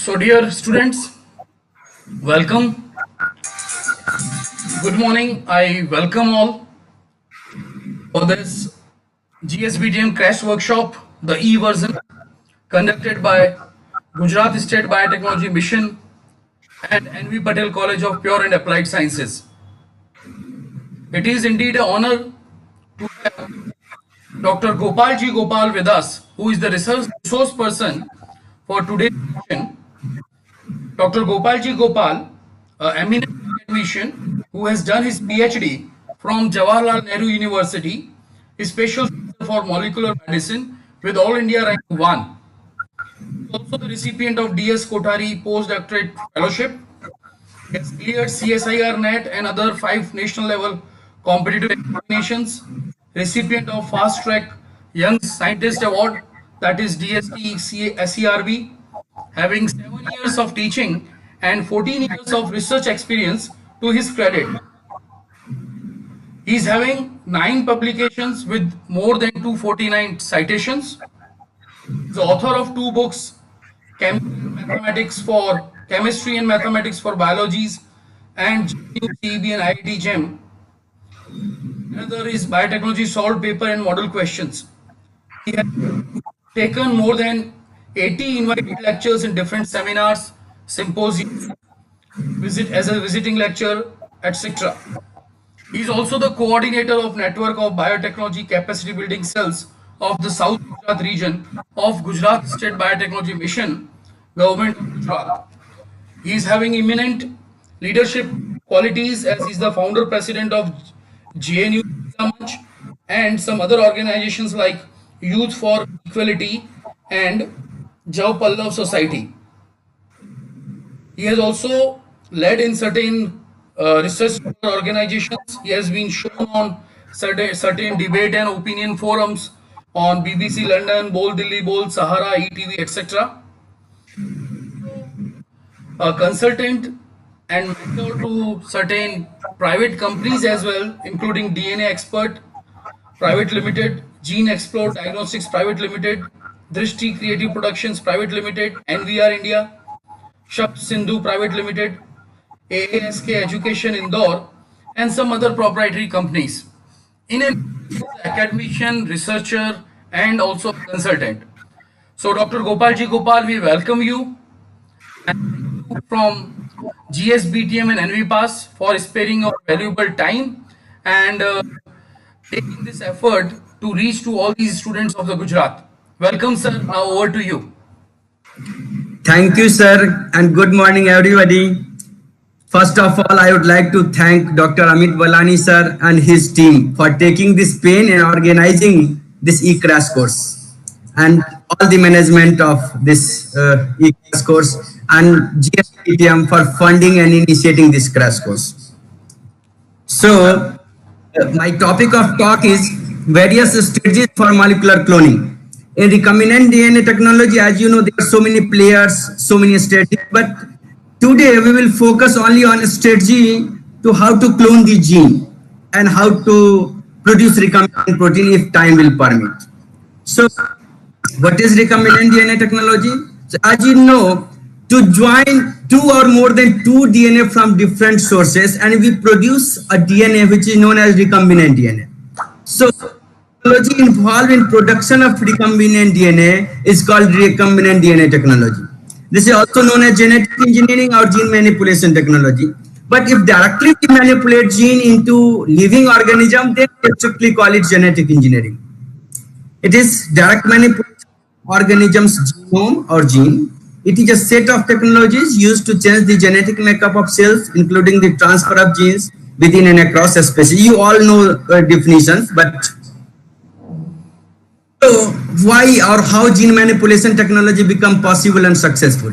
So, dear students, welcome. Good morning. I welcome all for this GSBTM Crash Workshop, the E version, conducted by Gujarat State Biotechnology Mission and NV Patel College of Pure and Applied Sciences. It is indeed an honor to have Dr. Gopal G. Gopal with us, who is the resource person for today's session. Dr. Gopal G. Gopal, eminent academician who has done his PhD from Jawaharlal Nehru University, is special for molecular medicine with All India rank 1. Also the recipient of DS Kothari postdoctorate fellowship. He has cleared CSIR NET and other 5 national level competitive examinations. Recipient of Fast Track Young Scientist Award, that is DST SERB, having 7 years of teaching and 14 years of research experience to his credit. He is having 9 publications with more than 249 citations. He is the author of 2 books, Chemistry and Mathematics for Biologies and CEB and IIT GEM. Another is Biotechnology Solved Paper and Model Questions. He has taken more than 80 invited lectures in different seminars, symposiums, as a visiting lecturer, etc. He is also the coordinator of Network of Biotechnology Capacity Building Cells of the South Gujarat region of Gujarat State Biotechnology Mission, Government of Gujarat. He is having eminent leadership qualities as he is the founder president of JNU Manch and some other organizations like Youth for Equality and Jav Pallav Society. He has also led in certain research organizations. He has been shown on certain debate and opinion forums on BBC London, Bol Delhi, Bol Sahara, ETV, etc. A consultant and mentor to certain private companies as well, including DNA Expert Private Limited, Gene Explore Diagnostics Private Limited, Drishti Creative Productions Private Limited, NVR India, Shab Sindhu Private Limited, AASK Education Indore, and some other proprietary companies. In an academician, researcher, and also consultant. So, Dr. Gopal G. Gopal, we welcome you from GSBTM and NVPAS for sparing your valuable time and taking this effort to reach to all these students of the Gujarat. Welcome, sir. Now over to you. Thank you, sir, and good morning, everybody. First of all, I would like to thank Dr. Amit Balani, sir, and his team for taking this pain and organizing this e-crash course, and all the management of this e-crash course, and GSBTM for funding and initiating this crash course. So, my topic of talk is various strategies for molecular cloning. In recombinant DNA technology, as you know, there are so many players, so many strategies, but today we will focus only on a strategy to how to clone the gene and how to produce recombinant protein if time will permit. So, what is recombinant DNA technology? So, as you know, to join 2 or more than 2 DNA from different sources, and we produce a DNA which is known as recombinant DNA. So, technology involved in production of recombinant DNA is called recombinant DNA technology. This is also known as genetic engineering or gene manipulation technology. But if directly we manipulate gene into living organism, then we strictly call it genetic engineering. It is direct manipulation of organism's genome or gene. It is a set of technologies used to change the genetic makeup of cells, including the transfer of genes within and across a species. You all know definitions, but so why or how gene manipulation technology become possible and successful?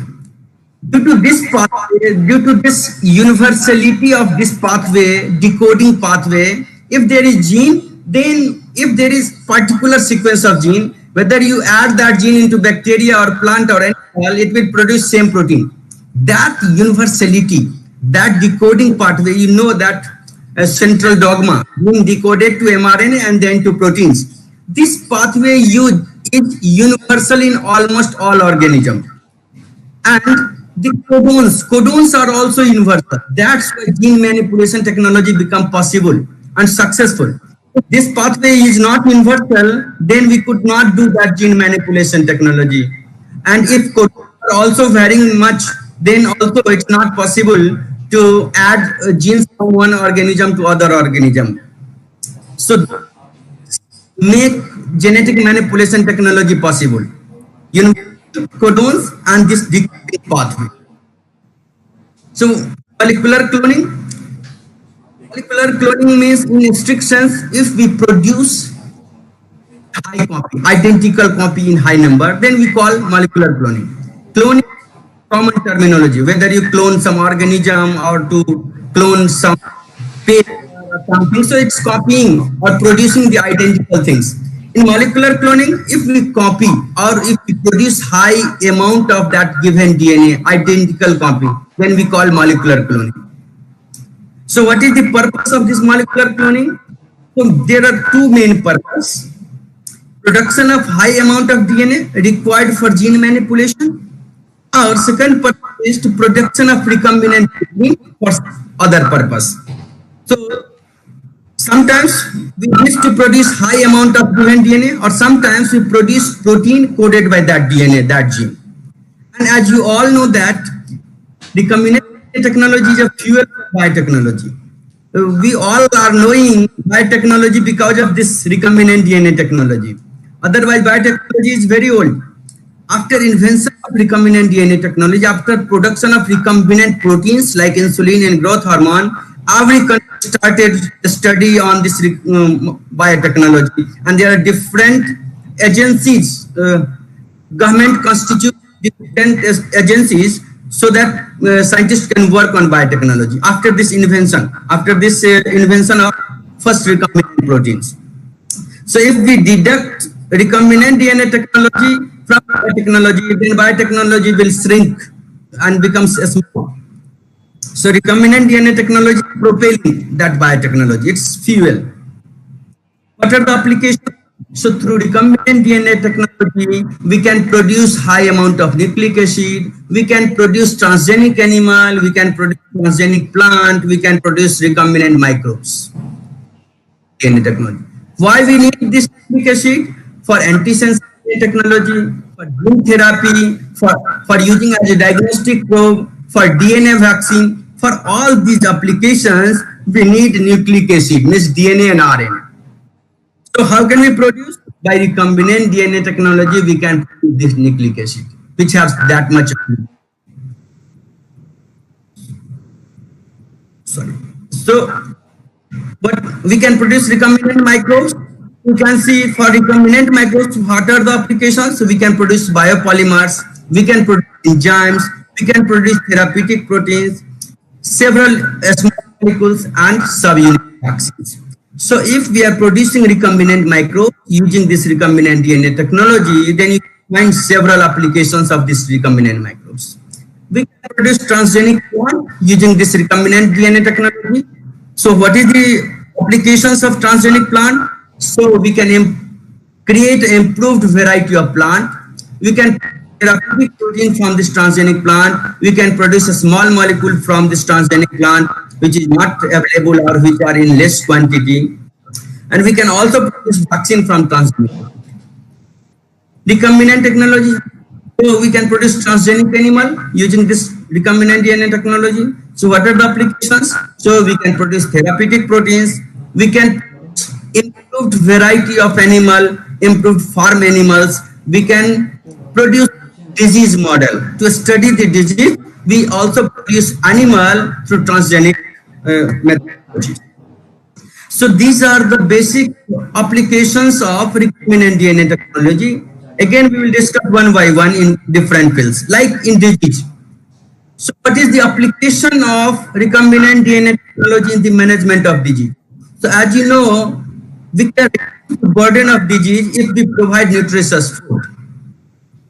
Due to this pathway, due to this universality of this pathway, decoding pathway, if there is gene, then if there is particular sequence of gene, whether you add that gene into bacteria or plant or animal, it will produce same protein. That universality, that decoding pathway, you know that a central dogma being decoded to mRNA and then to proteins. This pathway is universal in almost all organisms. And The codons are also universal. That's why gene manipulation technology become possible and successful. If this pathway is not universal, then we could not do that gene manipulation technology. And if codons are also varying much, then also it's not possible to add genes from one organism to other organism. So make genetic manipulation technology possible. You know, codons and this decoding pathway. So molecular cloning. Molecular cloning means, in strict sense, if we produce high copy, identical copy in high number, then we call molecular cloning. Cloning is common terminology, whether you clone some organism or to clone some paper or something. So it's copying or producing the identical things. In molecular cloning, if we copy or if we produce high amount of that given DNA, identical copy, then we call molecular cloning. So what is the purpose of this molecular cloning? So there are two main purposes. Production of high amount of DNA required for gene manipulation. Our second purpose is to production of recombinant protein for other purpose. So sometimes we wish to produce high amount of given DNA, or sometimes we produce protein coded by that DNA, that gene. And as you all know that recombinant technology is a fuel for biotechnology. We all are knowing biotechnology because of this recombinant DNA technology. Otherwise, biotechnology is very old. After invention of recombinant DNA technology, after production of recombinant proteins like insulin and growth hormone, every country started a study on this biotechnology, and there are different agencies, government constitute different agencies so that scientists can work on biotechnology after this invention of first recombinant proteins. So if we deduct recombinant DNA technology from biotechnology, then biotechnology will shrink and becomes small. So recombinant DNA technology is propelling that biotechnology, it's fuel. What are the applications? So through recombinant DNA technology, we can produce high amount of nucleic acid, we can produce transgenic animal, we can produce transgenic plant, we can produce recombinant microbes. DNA technology. Why we need this nucleic acid? For antisense technology, for gene therapy, for using as a diagnostic probe, for DNA vaccine, for all these applications, we need nucleic acid, means DNA and RNA. So how can we produce? By recombinant DNA technology, we can produce this nucleic acid, which has that much. Sorry. So, but we can produce recombinant microbes. You can see for recombinant microbes, what are the applications? So we can produce biopolymers, we can produce enzymes, we can produce therapeutic proteins, several small molecules and subunit vaccines. So if we are producing recombinant microbes using this recombinant DNA technology, then you find several applications of this recombinant microbes. We can produce transgenic plant using this recombinant DNA technology. So what is the applications of transgenic plant? So we can create an improved variety of plant. We can therapeutic protein from this transgenic plant. We can produce a small molecule from this transgenic plant, which is not available or which are in less quantity. And we can also produce vaccine from transgenic. Recombinant technology. So we can produce transgenic animal using this recombinant DNA technology. So what are the applications? So we can produce therapeutic proteins. We can improved variety of animal, improved farm animals. We can produce disease model. To study the disease, we also produce animal through transgenic methodology. So these are the basic applications of recombinant DNA technology. Again, we will discuss one by one in different fields, like in disease. So what is the application of recombinant DNA technology in the management of disease? So as you know, we can reduce the burden of disease if we provide nutritious food.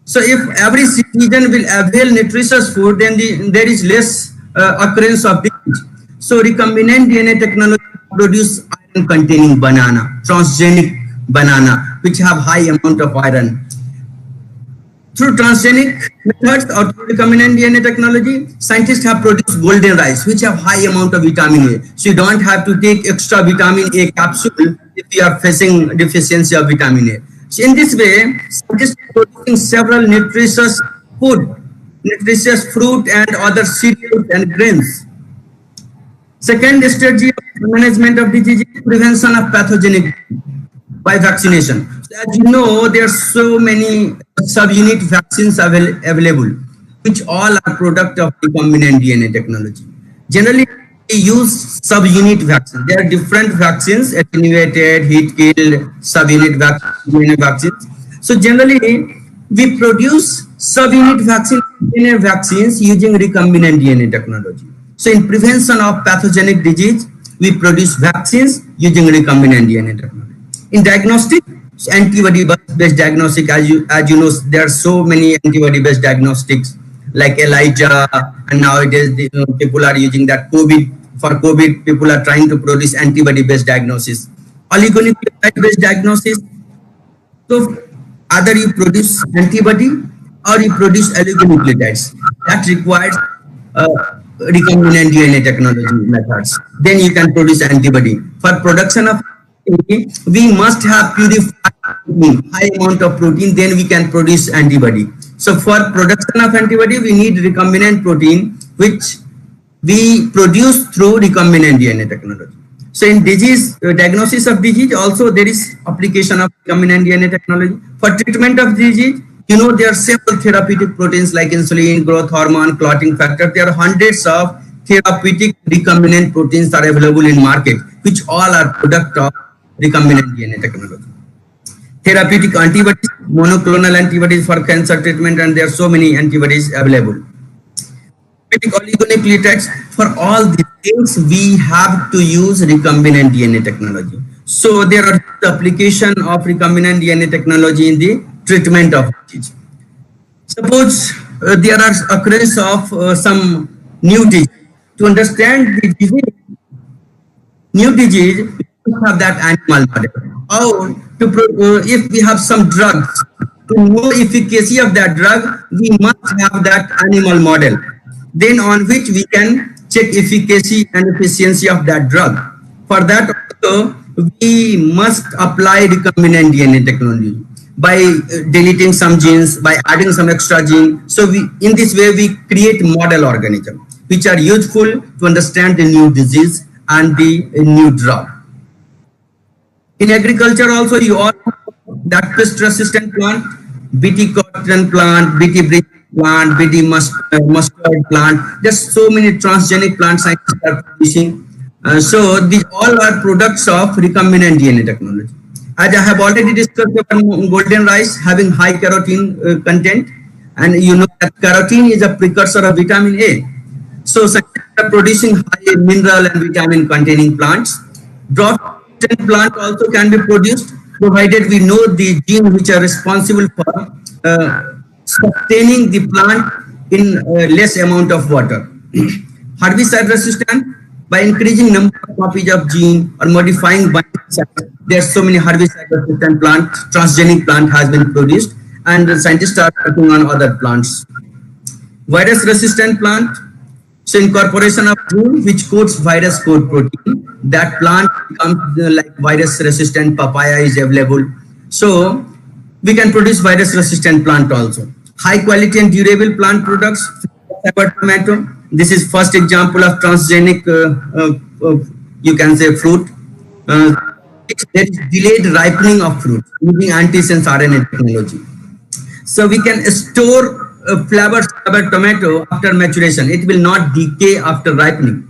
So if every citizen will avail nutritious food, then there is less occurrence of disease. So recombinant DNA technology produce iron containing banana, transgenic banana, which have high amount of iron. Through transgenic methods or through recombinant DNA technology, scientists have produced golden rice, which have high amount of vitamin A. So you don't have to take extra vitamin A capsule if you are facing deficiency of vitamin A. So in this way, scientists are producing several nutritious food, nutritious fruit and other cereals and grains. Second strategy of management of disease is prevention of pathogenic by vaccination. So as you know, there are so many subunit vaccines available, which all are product of recombinant DNA technology. Generally, we use subunit vaccines. There are different vaccines: attenuated, heat-killed, subunit DNA vaccines. So generally, we produce subunit DNA vaccines using recombinant DNA technology. So in prevention of pathogenic disease, we produce vaccines using recombinant DNA technology. In diagnostic, antibody-based diagnostic, as you know, there are so many antibody-based diagnostics like ELISA, and nowadays people are using that for COVID, people are trying to produce antibody-based diagnosis. Oligonucleotide-based diagnosis, so either you produce antibody or you produce oligonucleotides. That requires recombinant DNA technology methods. Then you can produce antibody. For production of we must have purified protein, high amount of protein, then we can produce antibody. So for production of antibody, we need recombinant protein, which we produce through recombinant DNA technology. So in disease, diagnosis of disease, also there is application of recombinant DNA technology. For treatment of disease, you know, there are several therapeutic proteins like insulin, growth hormone, clotting factor. There are hundreds of therapeutic recombinant proteins are available in market, which all are product of recombinant DNA technology. Therapeutic antibodies, monoclonal antibodies for cancer treatment, and there are so many antibodies available. Oligonucleotides, for all these things we have to use recombinant DNA technology. So there are the application of recombinant DNA technology in the treatment of disease. Suppose there are occurrence of some new disease. To understand the disease, new disease, we have that animal model. Or if we have some drugs, to know efficacy of that drug, we must have that animal model. Then on which we can check efficacy and efficiency of that drug. For that also, we must apply recombinant DNA technology by deleting some genes, by adding some extra gene. So in this way, we create model organism, which are useful to understand the new disease and the new drug. In agriculture also, you all know that pest resistant plant, BT cotton plant, BT bridge plant, BT mustard plant. There's so many transgenic plant scientists are producing. So these all are products of recombinant DNA technology. As I have already discussed about golden rice having high carotene content, and you know that carotene is a precursor of vitamin A. So scientists are producing high mineral and vitamin containing plants. Drought plant also can be produced, provided we know the genes which are responsible for sustaining the plant in less amount of water. Herbicide resistant, by increasing number of copies of gene or modifying binding sites, there are so many herbicide resistant plant, transgenic plant has been produced, and the scientists are working on other plants. Virus resistant plant, so incorporation of gene which codes virus code protein, that plant becomes like virus resistant. Papaya is available, so we can produce virus resistant plant also. High quality and durable plant products, tomato. This is first example of transgenic, you can say, fruit. There is delayed ripening of fruit using antisense RNA technology. So we can store flavored tomato after maturation. It will not decay after ripening.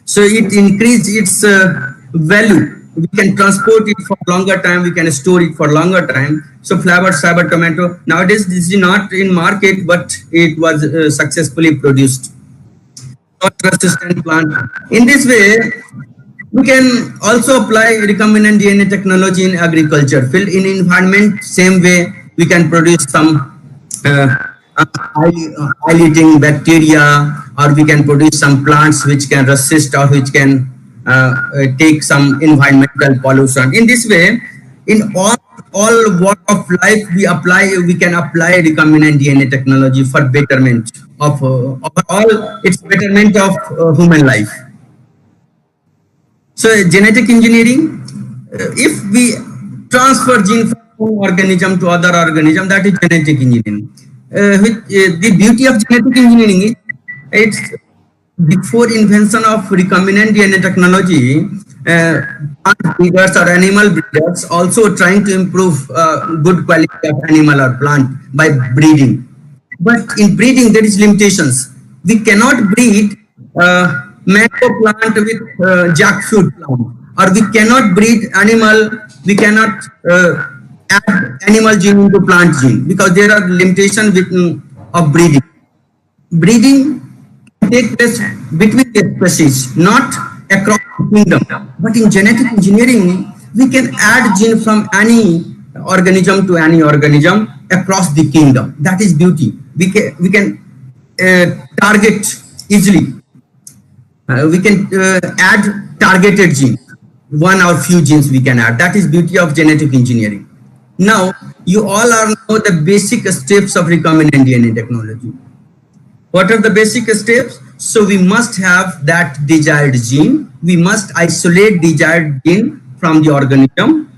So it increases its value. We can transport it for longer time. We can store it for longer time. So flavored tomato, nowadays this is not in market, but it was successfully produced. Not resistant plant. In this way, we can also apply recombinant DNA technology in agriculture field. In environment, same way we can produce some eye-eating bacteria, or we can produce some plants which can resist or which can take some environmental pollution. In this way, in all all walk of life we can apply recombinant DNA technology for betterment of overall its betterment of human life. So genetic engineering, if we transfer gene from one organism to other organism, that is genetic engineering. The beauty of genetic engineering is it's before invention of recombinant DNA technology, plant breeders or animal breeders also trying to improve good quality of animal or plant by breeding. But in breeding, there is limitations. We cannot breed mango plant with jackfruit plant, or we cannot breed animal. We cannot add animal gene into plant gene because there are limitations of breeding. Breeding take place between the species, not across the kingdom. But in genetic engineering, we can add gene from any organism to any organism across the kingdom. That is beauty. We can target easily. We can add targeted genes. One or few genes we can add. That is beauty of genetic engineering. Now, you all are know the basic steps of recombinant DNA technology. What are the basic steps? So we must have that desired gene. We must isolate desired gene from the organism,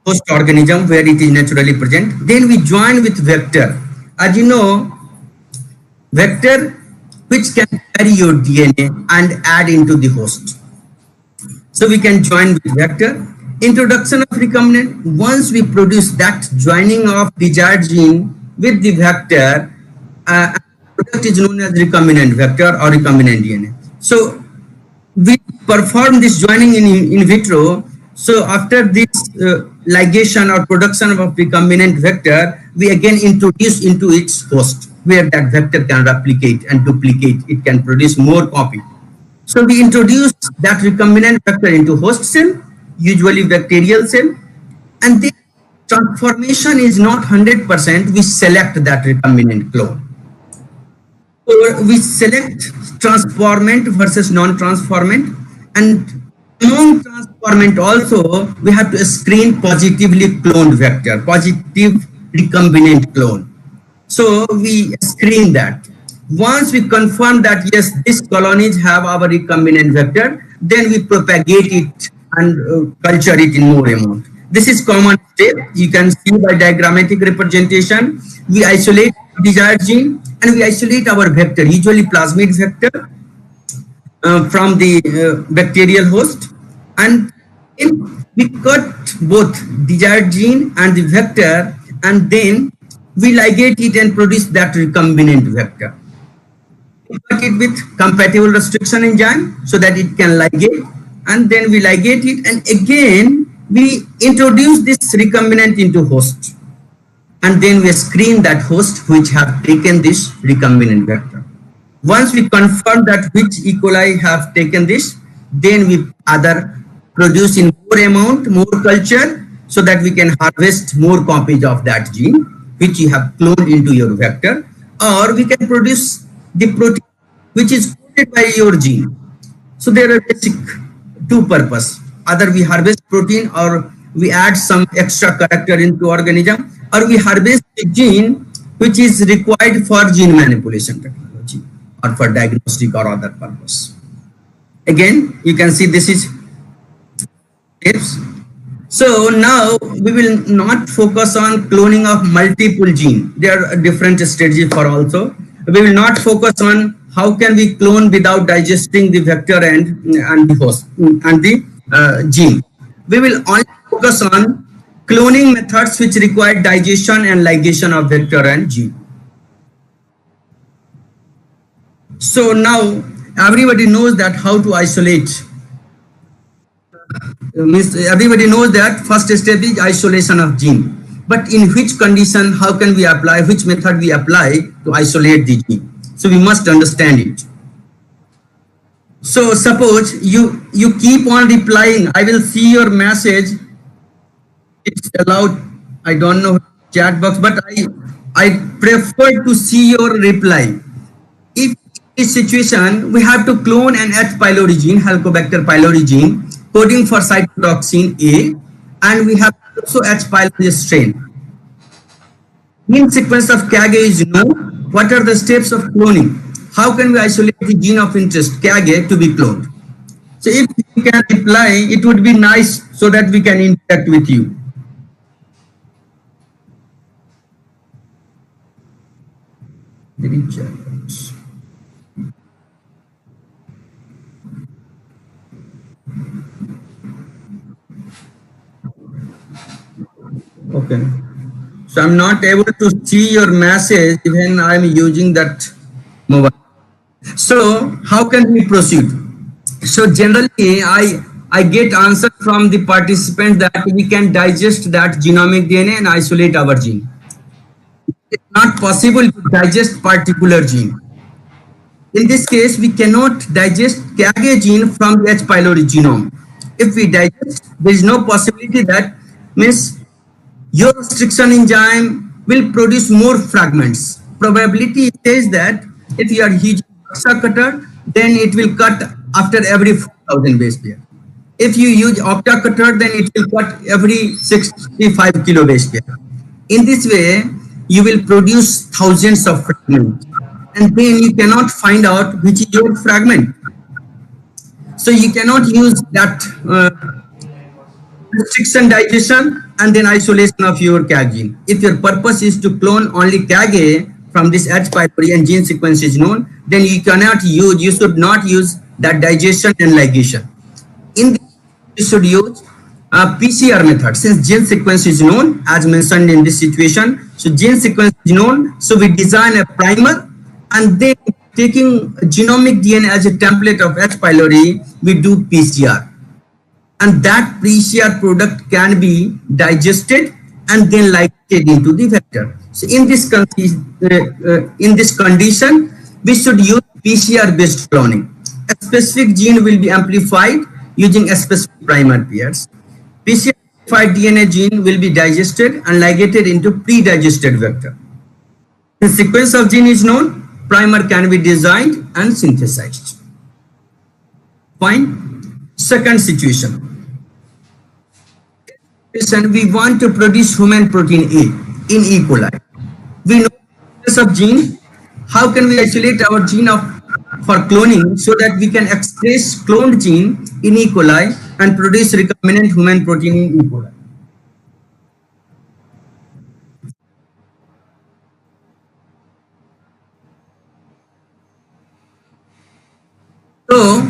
host organism where it is naturally present. Then we join with vector. As you know, vector which can carry your DNA and add into the host. So we can join with vector. Introduction of recombinant. Once we produce that joining of desired gene with the vector, product is known as recombinant vector or recombinant DNA. So we perform this joining in vitro. So after this ligation or production of recombinant vector, we again introduce into its host where that vector can replicate and duplicate. It can produce more copy. So we introduce that recombinant vector into host cell, usually bacterial cell, and the transformation is not 100%. We select that recombinant clone. So we select transformant versus non-transformant, and among transformant also we have to screen positively cloned vector, positive recombinant clone. So we screen that. Once we confirm that yes, these colonies have our recombinant vector, then we propagate it and culture it in more amount. This is common step. You can see by diagrammatic representation. We isolate desired gene and we isolate our vector, usually plasmid vector, from the bacterial host, and we cut both desired gene and the vector, and then we ligate it and produce that recombinant vector. We cut it with compatible restriction enzyme so that it can ligate, and then we ligate it, and again we introduce this recombinant into host, and then we screen that host which have taken this recombinant vector. Once we confirm that which E. coli have taken this, then we either produce in more amount, more culture, so that we can harvest more copies of that gene which you have cloned into your vector, or we can produce the protein which is coded by your gene. So there are basic two purpose. Either we harvest protein, or we add some extra character into organism, or we harvest the gene which is required for gene manipulation technology or for diagnostic or other purpose. Again, you can see this is steps. So now we will not focus on cloning of multiple gene. There are different strategies for also. We will not focus on how can we clone without digesting the vector and the host and the gene. We will only focus on cloning methods which require digestion and ligation of vector and gene. So now everybody knows that how to isolate. Everybody knows that first step is isolation of gene. But in which condition, how can we apply, which method we apply to isolate the gene? So we must understand it. So suppose you keep on replying. I will see your message. It's allowed. I don't know chat box, but I prefer to see your reply. If in this situation we have to clone an H. pylori gene, Helicobacter pylori gene, coding for cytotoxin A, and we have also H. pylori strain. Gene sequence of KAGE is known. What are the steps of cloning? How can we isolate the gene of interest KAGE to be cloned? So if you can reply, it would be nice so that we can interact with you. Okay. So I'm not able to see your message when I'm using that mobile. So how can we proceed? So generally, I get answer from the participants that we can digest that genomic DNA and isolate our gene. It's not possible to digest particular gene. In this case, we cannot digest KAGE gene from the H. pylori genome. If we digest, there is no possibility that means your restriction enzyme will produce more fragments. Probability says that if you are using Hexa cutter, then it will cut after every 4,000 base pair. If you use Opta cutter, then it will cut every 65 kilo base pair. In this way, you will produce thousands of fragments, and then you cannot find out which is your fragment. So you cannot use that restriction digestion and then isolation of your KAGE gene. If your purpose is to clone only KAGE from this H. pylori and gene sequence is known, then you should not use that digestion and ligation. In this, you should use a PCR method. Since gene sequence is known, as mentioned in this situation, so gene sequence is known, so we design a primer, and then taking genomic DNA as a template of H. pylori, we do PCR. And that PCR product can be digested and then ligated into the vector. So in this condition, we should use PCR-based cloning. A specific gene will be amplified using a specific primer pairs. PCR-amplified DNA gene will be digested and ligated into pre-digested vector. The sequence of gene is known, primer can be designed and synthesized. Fine. Second situation. We want to produce human protein A in E. coli. We know the sequence of gene. How can we isolate our gene for cloning so that we can express cloned gene in E. coli and produce recombinant human protein in E. coli? So,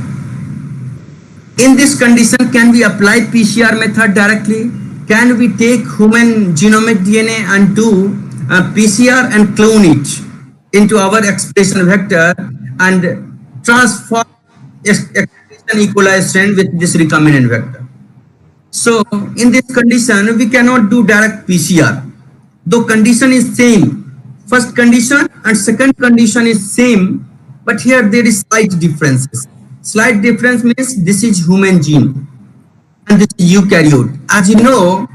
in this condition, can we apply PCR method directly? Can we take human genomic DNA and do PCR and clone it into our expression vector and transform expression E. coli strain with this recombinant vector? So, in this condition, we cannot do direct PCR. Though condition is same, first condition and second condition is same, but here there is slight differences. Slight difference means this is human gene and this is eukaryote. As you know,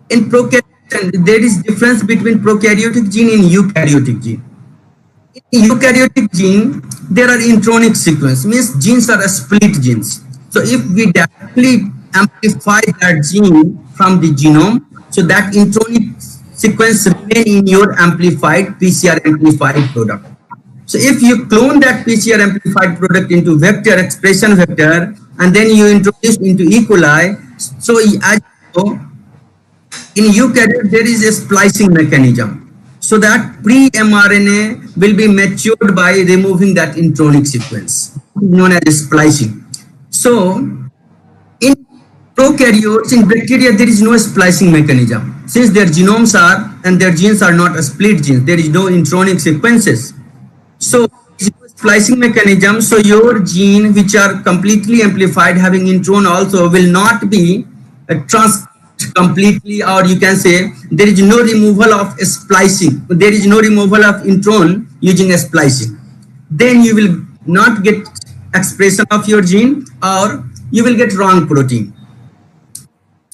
in prokaryote there is difference between prokaryotic gene and eukaryotic gene. In eukaryotic gene, there are intronic sequence, means genes are split genes. So if we directly amplify that gene from the genome, so that intronic sequence remain in your amplified PCR amplified product. So if you clone that PCR amplified product into vector, expression vector, and then you introduce into E. coli, so as you know, in eukaryote there is a splicing mechanism. So that pre-mRNA will be matured by removing that intronic sequence, known as splicing. So in prokaryotes, in bacteria, there is no splicing mechanism. Since their genomes are and their genes are not split genes, there is no intronic sequences. So splicing mechanism, so your gene which are completely amplified having intron also will not be transcribed completely, or you can say there is no removal of splicing, there is no removal of intron using a splicing. Then you will not get expression of your gene or you will get wrong protein.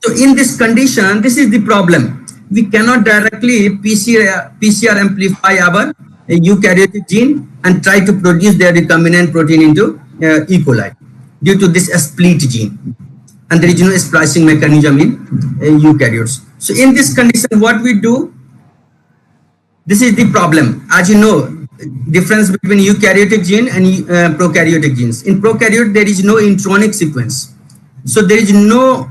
So in this condition, this is the problem. We cannot directly PCR amplify our eukaryotic gene and try to produce their recombinant protein into E. coli due to this split gene. and there is no splicing mechanism in eukaryotes. So in this condition, what we do, this is the problem. As you know, difference between eukaryotic gene and prokaryotic genes. In prokaryote, there is no intronic sequence. So there is no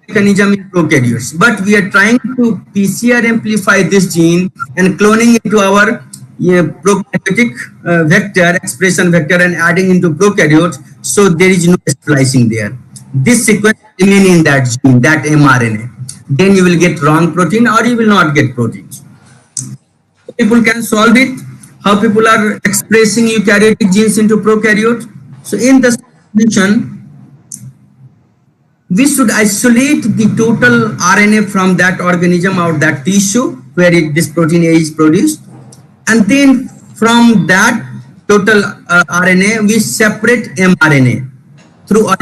mechanism in prokaryotes. But we are trying to PCR amplify this gene and cloning into our prokaryotic vector, expression vector, and adding into prokaryote. So there is no splicing there. This sequence remain in that gene, that mRNA. Then you will get wrong protein or you will not get proteins. People can solve it. How people are expressing eukaryotic genes into prokaryote. So in this condition, we should isolate the total RNA from that organism or that tissue where this protein A is produced, and then from that total RNA we separate mRNA through a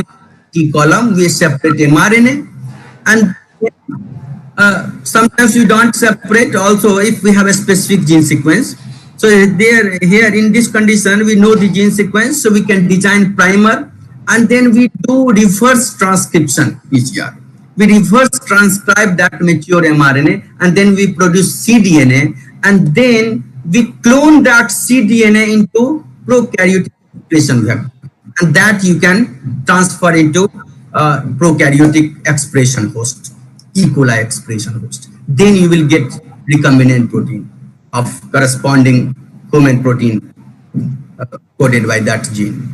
T column. We separate mRNA, and sometimes we don't separate also if we have a specific gene sequence. So there, here in this condition, we know the gene sequence, so we can design primer, and then we do reverse transcription PCR. We reverse transcribe that mature mRNA, and then we produce cDNA, and then we clone that cDNA into prokaryotic expression vector, and that you can transfer into prokaryotic expression host, E. coli expression host. Then you will get recombinant protein of corresponding human protein coded by that gene.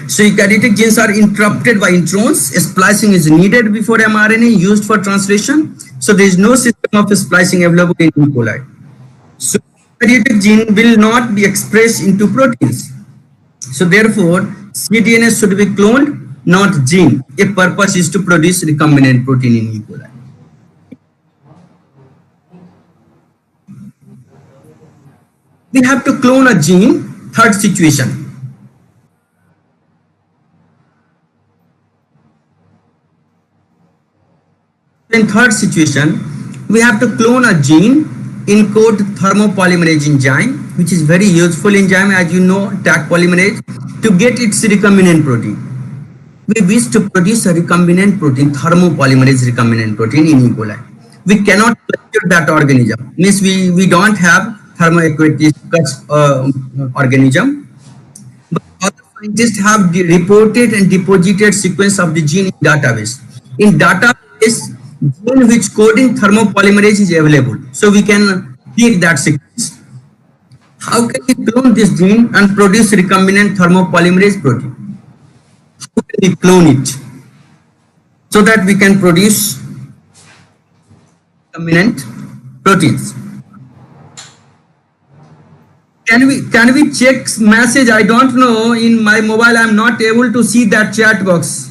So eukaryotic genes are interrupted by introns. Splicing is needed before mRNA used for translation. So there is no system of splicing available in E. coli. So eukaryotic gene will not be expressed into proteins. So therefore, cDNA should be cloned, not gene, if purpose is to produce recombinant protein in E. coli. We have to clone a gene. Third situation. In third situation, we have to clone a gene, encode thermopolymerase enzyme, which is very useful enzyme, as you know, Taq polymerase, to get its recombinant protein. We wish to produce a recombinant protein, thermopolymerase recombinant protein in E. coli. We cannot culture that organism. Means we don't have thermoaquatic organism. But other scientists have reported and deposited sequence of the gene in database. In database, gene which coding thermopolymerase is available. So we can take that sequence. How can we clone this gene and produce recombinant thermopolymerase protein? How can we clone it so that we can produce recombinant proteins? Can we check message? I don't know. In my mobile, I am not able to see that chat box.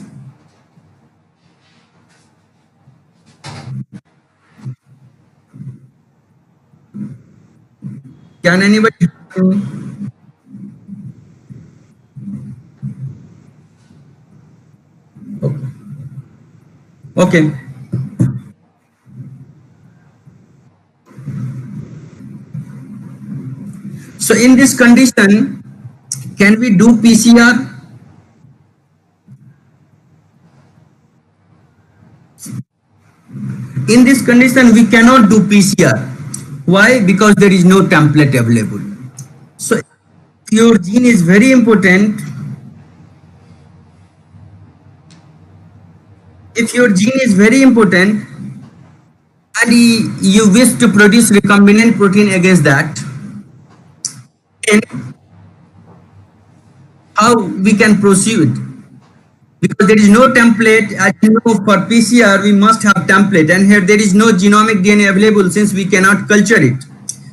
Can anybody help me? Okay. So in this condition, can we do PCR? In this condition, we cannot do PCR. Why? Because there is no template available. So if your gene is very important, and you wish to produce recombinant protein against that, then how we can proceed? Because there is no template. As you know, for PCR we must have template, and here there is no genomic DNA available since we cannot culture it.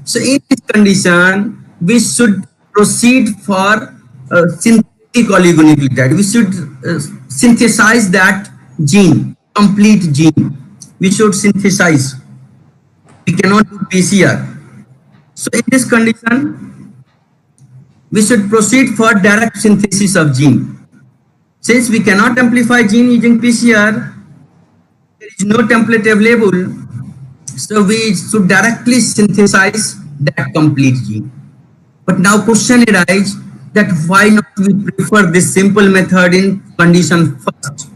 So in this condition, we should proceed for synthetic oligonucleotide. We should synthesize that gene, complete gene. We should synthesize. We cannot do PCR. So in this condition, we should proceed for direct synthesis of gene. Since we cannot amplify gene using PCR, there is no template available, so we should directly synthesize that complete gene. But now question arises that why not we prefer this simple method in condition first?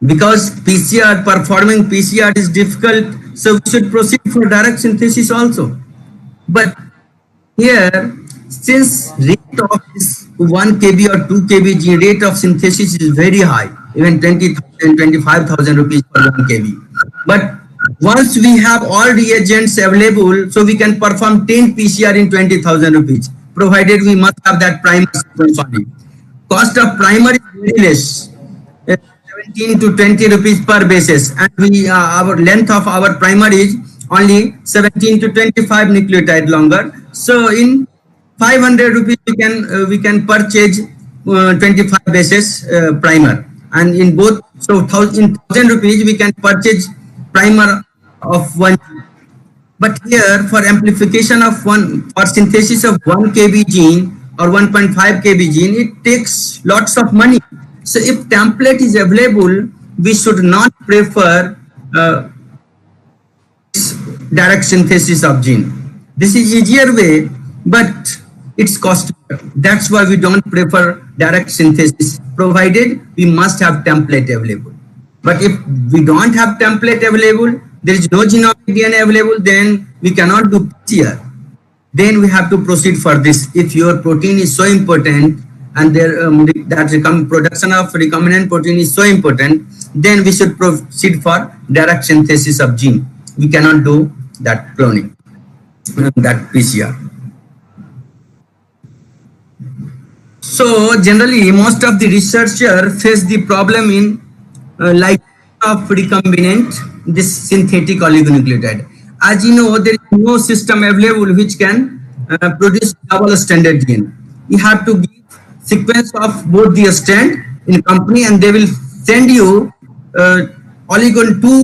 Because PCR, performing PCR is difficult, so we should proceed for direct synthesis also. But here, since rate of this 1 kb or 2 kb gene rate of synthesis is very high, even 20,000, 25,000 rupees per 1 kb. But once we have all reagents available, so we can perform 10 PCR in 20,000 rupees, provided we must have that primer sequence only. Cost of primer is very less, 17 to 20 rupees per basis, and we our length of our primer is only 17 to 25 nucleotide longer. So in 500 rupees we can purchase 25 basis primer, and in both, so in 1000 rupees we can purchase primer of 1. But here for amplification of for synthesis of 1 kb gene or 1.5 kb gene, it takes lots of money. So if template is available, we should not prefer direct synthesis of gene. This is easier way, but it's costly. That's why we don't prefer direct synthesis, provided we must have template available. But if we don't have template available, there is no genomic DNA available, then we cannot do PCR. Then we have to proceed for this. If your protein is so important, and that production of recombinant protein is so important, then we should proceed for direct synthesis of gene. We cannot do that cloning, that PCR. So generally, most of the researcher face the problem in like of recombinant, this synthetic oligonucleotide. As you know, there is no system available which can produce double stranded DNA. You have to give sequence of both the strand in company, and they will send you two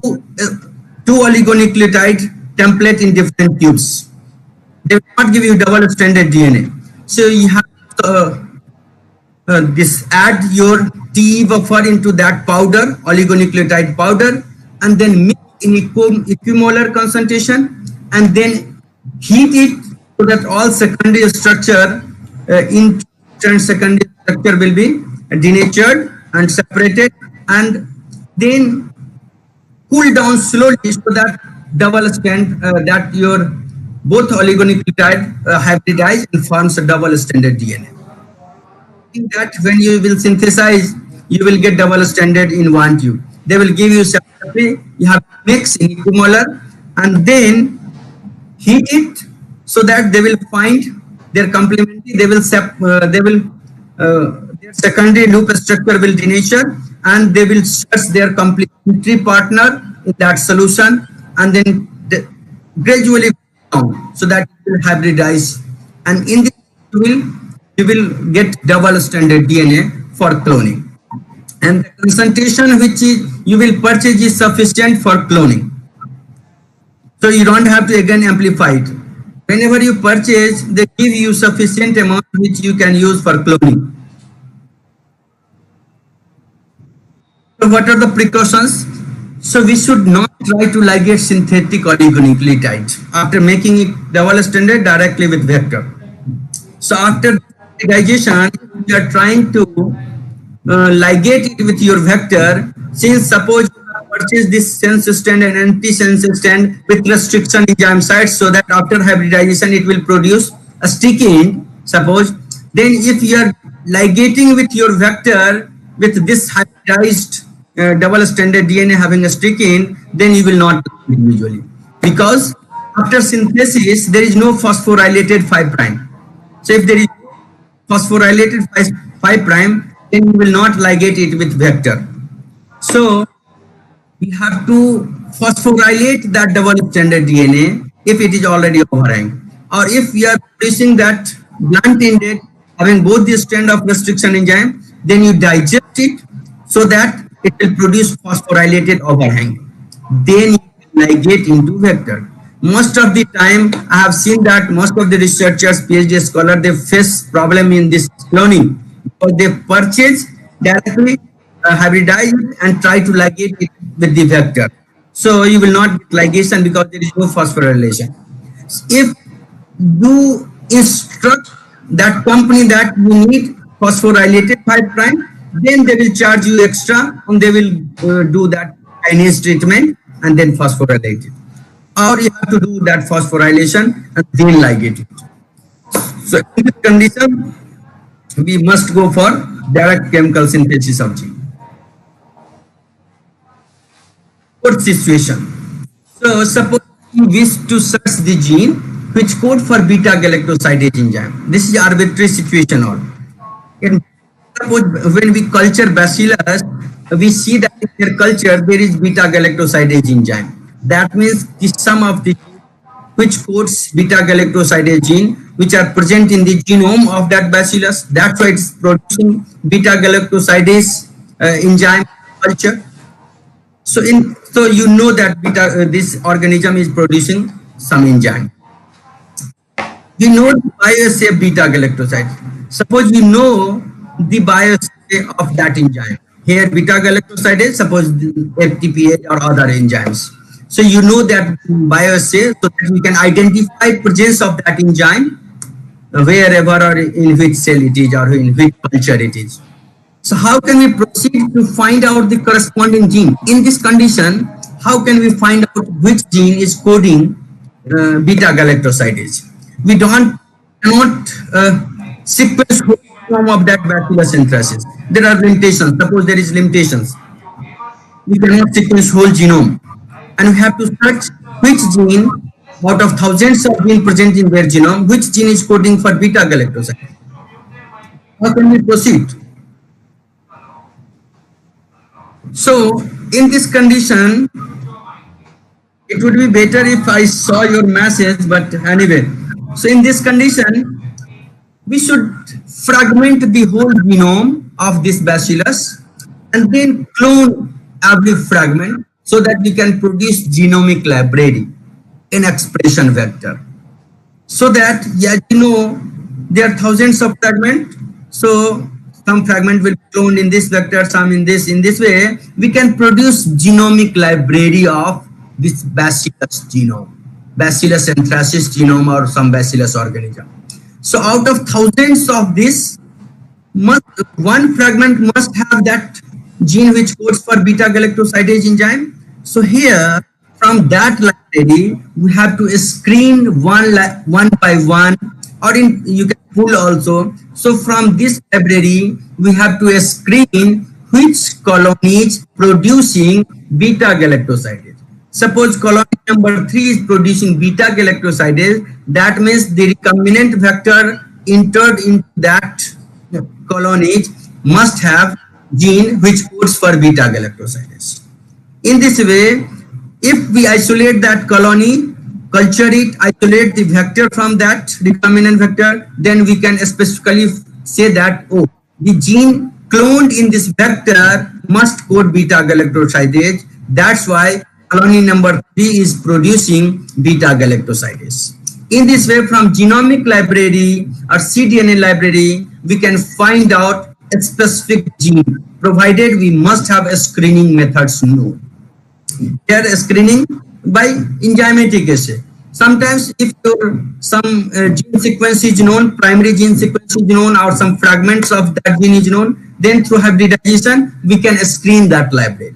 oligonucleotide template in different tubes. They will not give you double stranded DNA. So you have to add your TE buffer into that powder, oligonucleotide powder, and then mix in equimolar concentration, and then heat it so that all secondary structure secondary structure will be denatured and separated, and then cool down slowly so that double strand that your both oligonucleotide hybridize and forms a double stranded DNA. In that, when you will synthesize, you will get double stranded in one tube. They will give you separately. You have to mix in equimolar and then heat it so that they will find their complementary. They will their secondary loop structure will denature, and they will search their complementary partner in that solution, and then gradually down so that it will hybridize, and in this you will get double stranded DNA for cloning, and the concentration which you will purchase is sufficient for cloning, so you don't have to again amplify it. Whenever you purchase, they give you sufficient amount which you can use for cloning. So what are the precautions? So we should not try to ligate synthetic oligonucleotides after making it double stranded directly with vector. So after ligation, you are trying to ligate it with your vector. Since suppose you have purchased this sense strand and anti-sense strand with restriction enzyme sites, so that after hybridization it will produce a sticky end, suppose, then if you are ligating with your vector with this hybridized double stranded DNA having a sticky end, then you will not individually, because after synthesis there is no phosphorylated 5'. So if there is phosphorylated 5', then you will not ligate it with vector. So we have to phosphorylate that double stranded DNA if it is already overhang, or if we are producing that blunt-ended having both the strand of restriction enzyme, then you digest it so that it will produce phosphorylated overhang. Then you ligate into vector. Most of the time, I have seen that most of the researchers, PhD scholar, they face problem in this cloning because they purchase directly, hybridize it and try to ligate it with the vector. So you will not get ligation because there is no phosphorylation. If you instruct that company that you need phosphorylated 5 prime, then they will charge you extra and they will do that kinase treatment and then phosphorylate it. Or you have to do that phosphorylation and then ligate it. So in this condition, we must go for direct chemical synthesis of gene. Fourth situation. So suppose you wish to search the gene which code for beta galactosidase enzyme. This is arbitrary situation. Or suppose when we culture bacillus, we see that in their culture there is beta galactosidase enzyme. That means the sum of the which codes beta galactosidase gene which are present in the genome of that bacillus. That's why it's producing beta galactosidase enzyme culture. So you know that this organism is producing some enzyme. You know the bioassay beta galactoside. Suppose you know the bioassay of that enzyme. Here beta galactosidase, suppose FTPase or other enzymes. So you know that bioassay so that we can identify presence of that enzyme wherever or in which cell it is or in which culture it is. So how can we proceed to find out the corresponding gene? In this condition, how can we find out which gene is coding beta galactosidase? We cannot sequence whole genome of that bacillus anthracis. There are limitations. Suppose there is limitations. We cannot sequence whole genome. And we have to search which gene out of thousands of genes present in their genome, which gene is coding for beta galactosidase. How can we proceed? So in this condition, it would be better if I saw your message, but anyway. So in this condition, we should fragment the whole genome of this bacillus and then clone every fragment so that we can produce genomic library in expression vector. So that, yeah, you know, there are thousands of fragments. So some fragment will be cloned in this vector, some in this. In this way, we can produce genomic library of this bacillus genome, bacillus anthracis genome or some bacillus organism. So out of thousands of this, one fragment must have that gene which codes for beta galactosidase enzyme. So here, from that library, we have to screen one by one, or you can pull also. So from this library, we have to screen which colony is producing beta galactosidase. Suppose colony number 3 is producing beta galactosidase. That means the recombinant vector entered into that colony must have gene which codes for beta galactosidase. In this way, if we isolate that colony, culture it, isolate the vector from that recombinant vector, then we can specifically say that, oh, the gene cloned in this vector must code beta galactosidase. That's why colony number 3 is producing beta galactosidase. In this way, from genomic library or cDNA library, we can find out a specific gene, provided we must have a screening methods known. Here, screening by enzymatic assay. Sometimes if some gene sequence is known, primary gene sequence is known, or some fragments of that gene is known, then through hybridization, we can screen that library.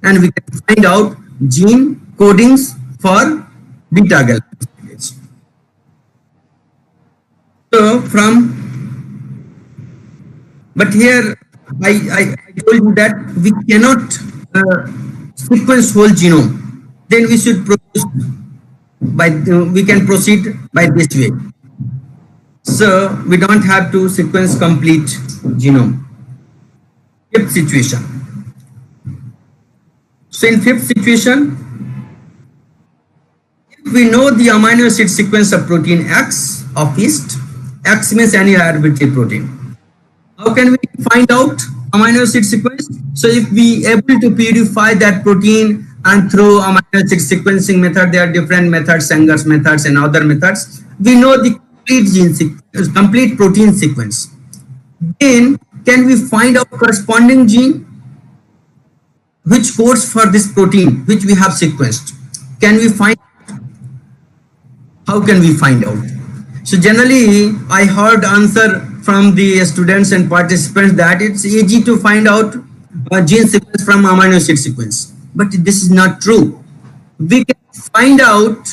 And we can find out gene codings for beta galactosidase. So but here I told you that we cannot sequence whole genome. Then we should produce we can proceed by this way. So we don't have to sequence complete genome. Fifth situation. So in fifth situation, if we know the amino acid sequence of protein X of yeast, X means any arbitrary protein. How can we find out amino acid sequence? So if we able to purify that protein and through amino acid sequencing method, there are different methods, Sanger's methods and other methods, we know the complete protein sequence. Then can we find out corresponding gene which codes for this protein which we have sequenced? Can we find? How can we find out? So generally, I heard answer from the students and participants that it's easy to find out gene sequence from amino acid sequence, but this is not true. We can find out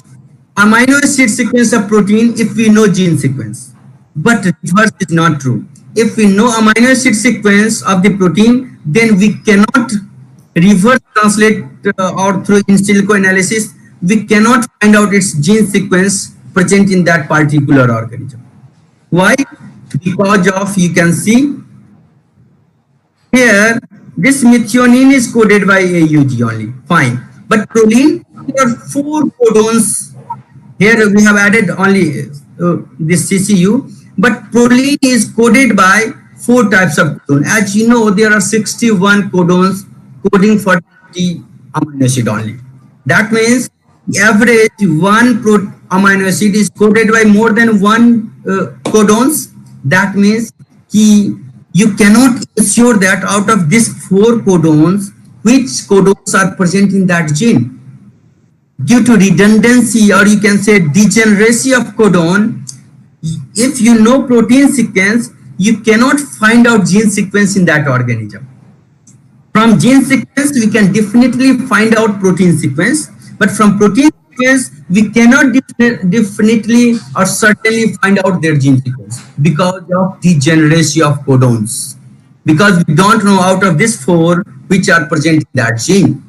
amino acid sequence of protein if we know gene sequence, but reverse is not true. If we know amino acid sequence of the protein, then we cannot reverse translate or through in silico analysis, we cannot find out its gene sequence present in that particular organism. Why? Because of, you can see here, this methionine is coded by AUG only, fine. But proline, there are 4 codons. Here we have added only this CCU, but proline is coded by 4 types of codon. As you know, there are 61 codons coding for the amino acid only. That means the average one amino acid is coded by more than 1 codons. That means you cannot ensure that out of these 4 codons, which codons are present in that gene. Due to redundancy, or you can say degeneracy of codon, if you know protein sequence, you cannot find out gene sequence in that organism. From gene sequence, we can definitely find out protein sequence, but from protein sequence, we cannot definitely or certainly find out their gene sequence because of degeneracy of codons. Because we don't know out of these 4 which are present in that gene.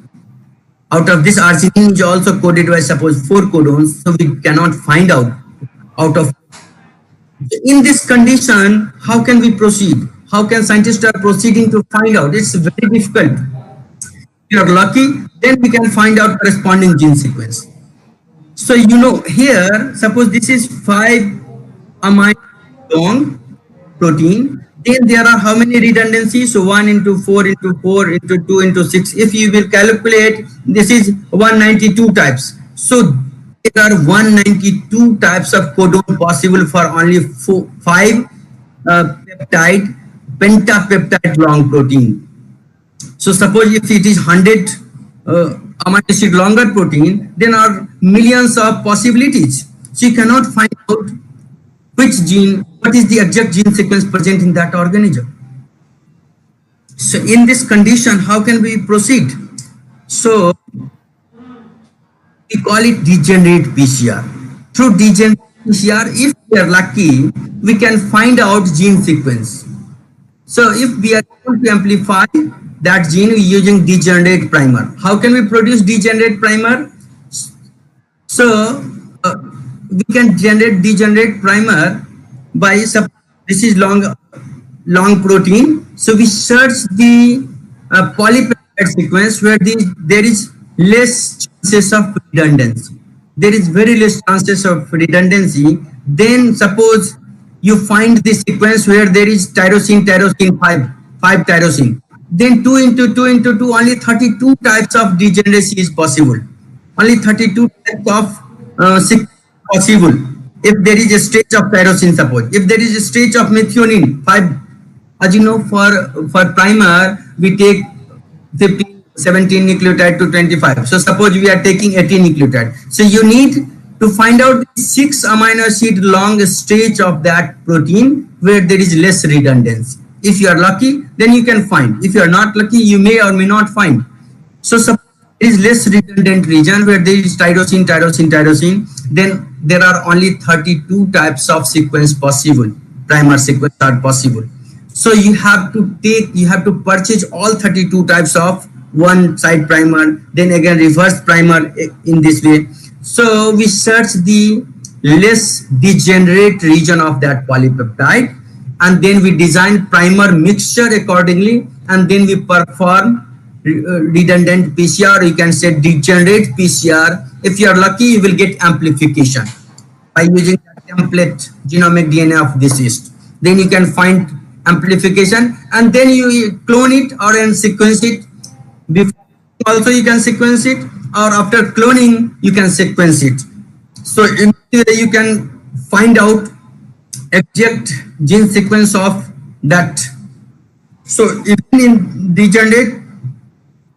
Out of this, arginine is also coded by suppose 4 codons, so we cannot find out of. In this condition, how can we proceed? How can scientists are proceeding to find out? It's very difficult. If you are lucky, then we can find out corresponding gene sequence. So you know here, suppose this is 5 amino long protein. Then there are how many redundancies? So 1 into 4 into 4 into 2 into 6. If you will calculate, this is 192 types. So there are 192 types of codon possible for only 5 peptide, pentapeptide long protein. So suppose if it is 100 amino acid longer protein, then are millions of possibilities. So you cannot find out which gene, what is the exact gene sequence present in that organism. So in this condition, how can we proceed? So we call it degenerate PCR. Through degenerate PCR, if we are lucky, we can find out gene sequence. So if we are able to amplify that gene using degenerate primer, how can we produce degenerate primer? So we can generate degenerate primer by this is long protein. So we search the polypeptide sequence where there is less chances of redundancy. There is very less chances of redundancy. Then suppose you find the sequence where there is tyrosine 5 tyrosine. Then 2 into 2 into 2, only 32 types of degeneracy is possible. Only 32 types of sequence possible. If there is a stage of tyrosine, suppose. If there is a stage of methionine, 5, as you know, for primer, we take 15, 17 nucleotide to 25. So suppose we are taking 18 nucleotide. So you need to find out the 6 amino acid long stage of that protein where there is less redundancy. If you are lucky, then you can find. If you are not lucky, you may or may not find. So suppose there is less redundant region where there is tyrosine, then there are only 32 types of sequence possible. Primer sequence are possible. So you have to purchase all 32 types of one side primer, then again reverse primer in this way. So we search the less degenerate region of that polypeptide, and then we design primer mixture accordingly, and then we perform redundant PCR, you can say degenerate PCR. If you are lucky, you will get amplification by using the template genomic DNA of this yeast. Then you can find amplification, and then you clone it or and sequence it. Before also you can sequence it, or after cloning you can sequence it. So in this way you can find out exact gene sequence of that. So even in degenerate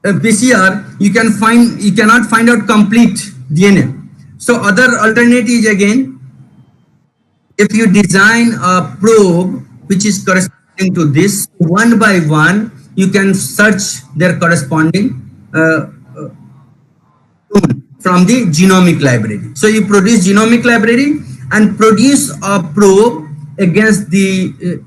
PCR, you cannot find out complete DNA. So other alternative is again if you design a probe which is corresponding to this, one by one, you can search their corresponding from the genomic library. So you produce genomic library and produce a probe against the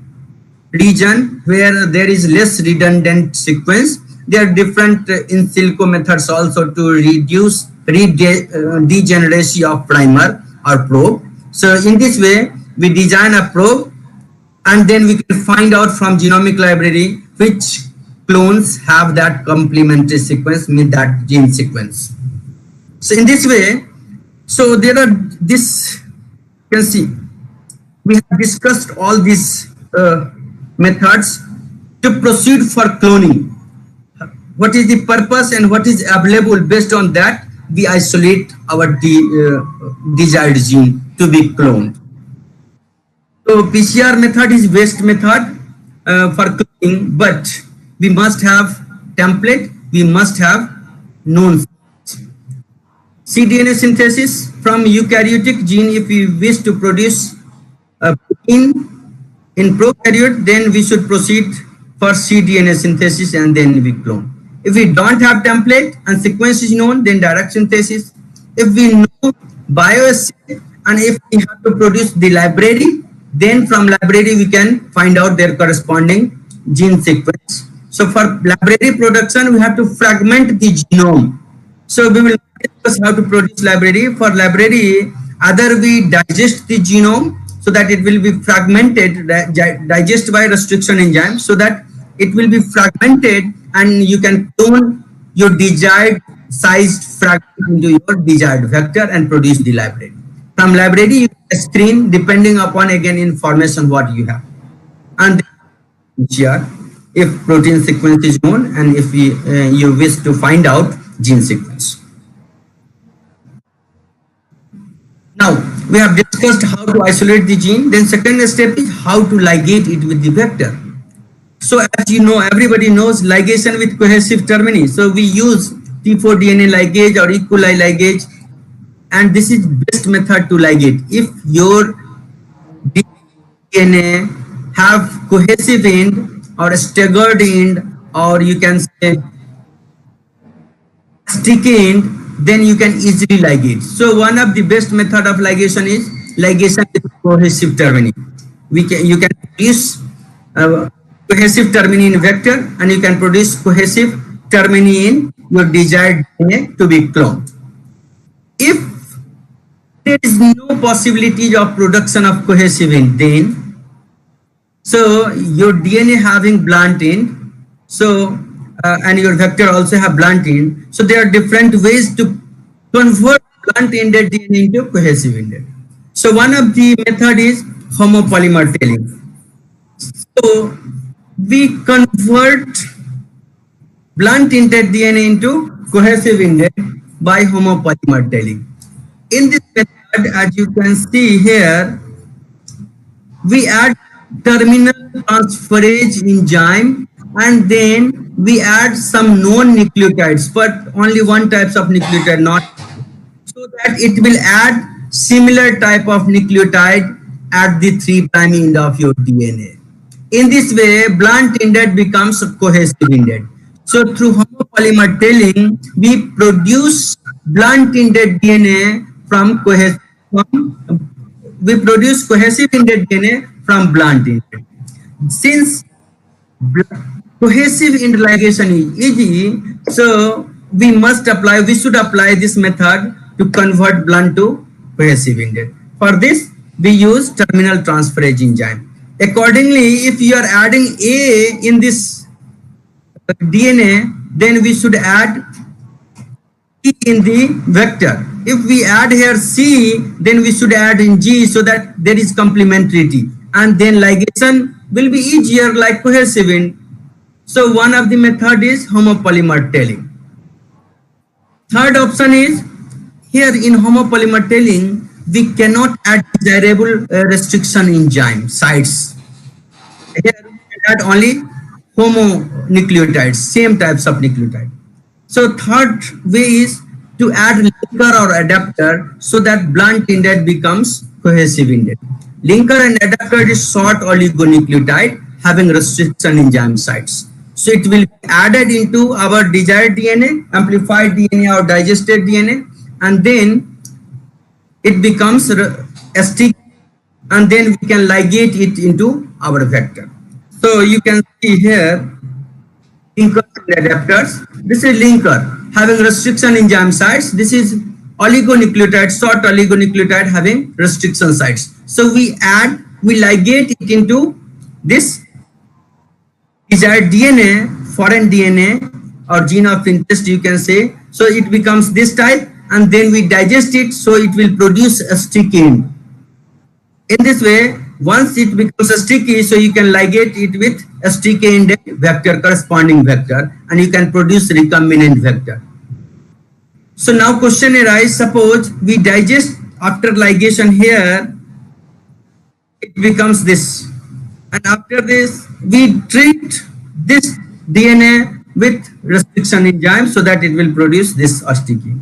region where there is less redundant sequence. There are different in silico methods also to reduce degeneracy of primer or probe. So in this way, we design a probe and then we can find out from genomic library which clones have that complementary sequence with that gene sequence. So in this way, so there are this, you can see, we have discussed all these methods to proceed for cloning. What is the purpose and what is available? Based on that, we isolate our desired gene to be cloned. So PCR method is best method for cloning, but we must have template, we must have known cDNA synthesis from eukaryotic gene. If we wish to produce a protein in prokaryote, then we should proceed for cDNA synthesis and then we clone. If we don't have template and sequence is known, then direct synthesis. If we know bioassay and if we have to produce the library, then from library we can find out their corresponding gene sequence. So for library production, we have to fragment the genome. So we will discuss how to produce library. For library, either we digest the genome so that it will be fragmented, digest by restriction enzyme, so that it will be fragmented and you can clone your desired sized fragment into your desired vector and produce the library. From library, you can screen depending upon again information what you have. And here, if protein sequence is known and if you wish to find out gene sequence. Now, we have discussed how to isolate the gene. Then second step is how to ligate it with the vector. So as you know, everybody knows ligation with cohesive termini. So we use T4DNA ligase or E. coli ligase, and this is best method to ligate. If your DNA have cohesive end or staggered end, or you can say sticky end, then you can easily ligate. So one of the best method of ligation is ligation with cohesive termini. You can produce cohesive termini in vector and you can produce cohesive termini in your desired DNA to be cloned. If there is no possibility of production of cohesive end, then so your DNA having blunt end, so and your vector also have blunt end. So there are different ways to convert blunt ended DNA into cohesive ended. So one of the method is homopolymer tailing. So we convert blunt ended DNA into cohesive ended by homopolymer tailing. In this method, as you can see here, we add terminal transferase enzyme and then we add some known nucleotides, but only one types of nucleotide, not so that it will add similar type of nucleotide at the 3' end of your DNA. In this way, blunt ended becomes cohesive ended. So through homopolymer tailing, we produce blunt ended DNA from cohesive. We produce cohesive ended DNA from blunt ended. Since cohesive end ligation is easy, so we should apply this method to convert blunt to cohesive ended. For this, we use terminal transferase enzyme. Accordingly, if you are adding A in this DNA, then we should add E in the vector. If we add here C, then we should add in G so that there is complementarity. And then ligation will be easier like cohesive end. So one of the method is homopolymer tailing. Third option is here in homopolymer tailing, we cannot add desirable restriction enzyme sites. Here we can add only homonucleotides, same types of nucleotide. So third way is to add linker or adapter so that blunt ended becomes cohesive ended. Linker and adapter is short oligonucleotide having restriction enzyme sites. So it will be added into our desired DNA, amplified DNA or digested DNA, and then it becomes a stick, and then we can ligate it into our vector. So you can see here linker and adapters. This is linker having restriction enzyme sites. This is oligonucleotide, short oligonucleotide having restriction sites. So we ligate it into this desired DNA, foreign DNA or gene of interest, you can say. So it becomes this type, and then we digest it, so it will produce a sticky end. In this way, once it becomes a sticky, so you can ligate it with a sticky ended vector, corresponding vector, and you can produce recombinant vector. So now question arises, suppose we digest after ligation here, it becomes this. And after this, we treat this DNA with restriction enzyme so that it will produce this sticky.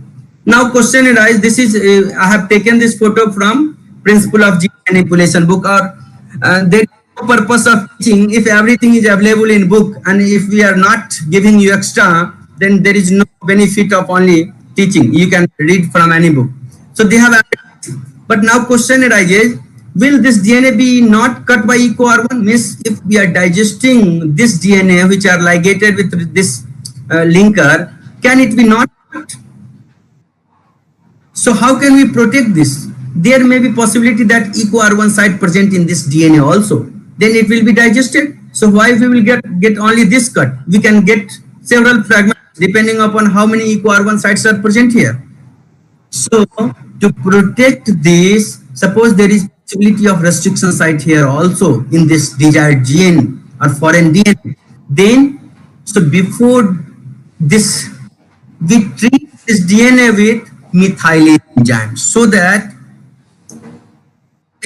Now question arises, this is, I have taken this photo from Principle of Gene Manipulation book, or there is no purpose of teaching if everything is available in book, and if we are not giving you extra, then there is no benefit of only teaching. You can read from any book. So they have added, but now question arises, will this DNA be not cut by EcoR1? Means if we are digesting this DNA which are ligated with this linker, can it be not cut? So how can we protect this? There may be possibility that EcoR1 site present in this DNA also. Then it will be digested. So why we will get only this cut? We can get several fragments depending upon how many EcoR1 sites are present here. So to protect this, suppose there is possibility of restriction site here also in this desired gene or foreign DNA. Then, so before this, we treat this DNA with methylase enzyme so that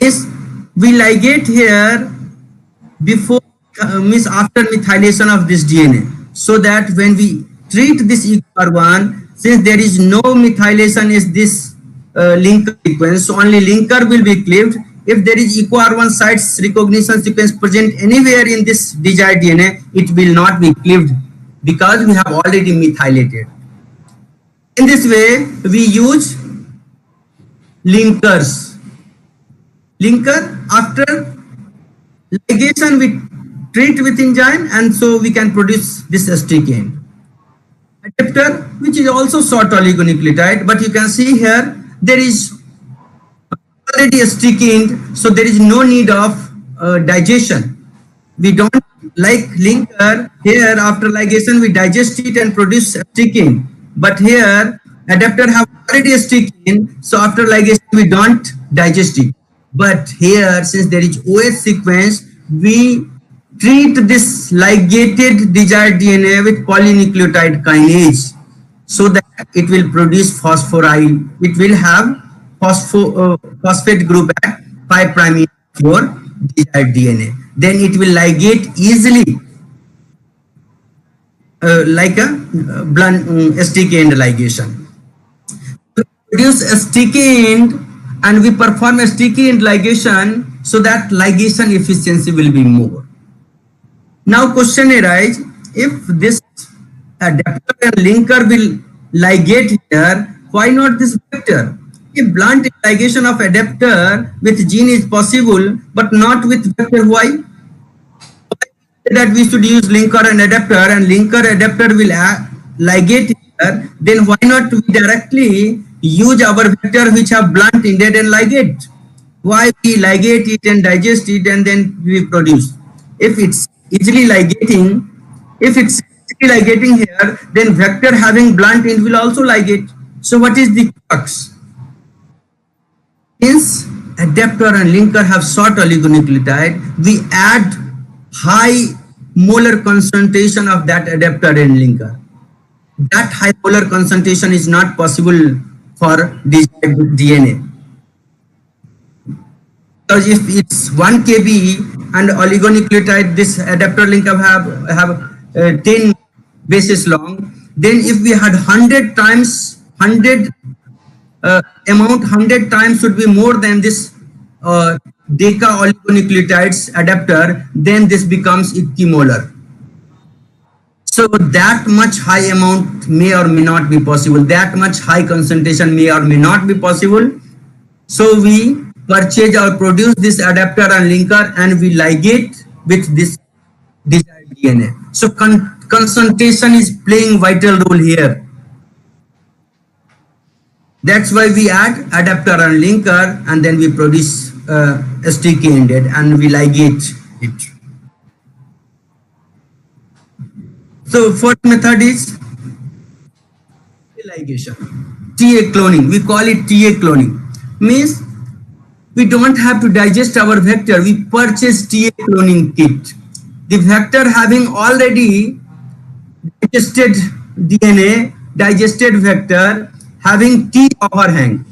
this we ligate here before means after methylation of this DNA, so that when we treat this EcoR1, since there is no methylation is this linker sequence, so only linker will be cleaved. If there is EcoR1 sites recognition sequence present anywhere in this desired DNA, it will not be cleaved because we have already methylated. In this way, we use linkers. Linker, after ligation we treat with enzyme, and so we can produce this sticky end. Adapter, which is also short oligonucleotide, but you can see here there is already a sticky end, so there is no need of digestion. We don't like linker. Here after ligation we digest it and produce a sticky end, but here adapter have already a sticky end, so after ligation we don't digest it. But here, since there is OH sequence, we treat this ligated desired DNA with polynucleotide kinase so that it will produce phosphoryl. It will have phosphate group at 5' for desired DNA. Then it will ligate easily like a blunt sticky end ligation. We produce a sticky end and we perform a sticky end ligation so that ligation efficiency will be more. Now question arises, if this adapter and linker will ligate here, why not this vector? If blunt ligation of adapter with gene is possible, but not with vector, why? That we should use linker and linker adapter will ligate here, then why not we directly use our vector which have blunt ended and ligate? Why we ligate it and digest it and then we produce? If it's easily ligating, here, then vector having blunt end will also ligate. So what is the crux? Since adapter and linker have short oligonucleotide, we add high molar concentration of that adapter and linker. That high molar concentration is not possible for this DNA. Because if it's 1 kb and oligonucleotide, this adapter linker have 10 bases long, then if we had 100 times, 100 amount 100 times should be more than this deca oligonucleotides adapter, then this becomes equimolar. So that much high amount may or may not be possible. That much high concentration may or may not be possible. So we purchase or produce this adapter and linker, and we ligate with this desired DNA. So concentration is playing vital role here. That's why we add adapter and linker, and then we produce STK ended and we ligate it. So fourth method is ligation, TA cloning. We call it TA cloning. Means we don't have to digest our vector. We purchase TA cloning kit. The vector having already digested DNA, digested vector having T overhang.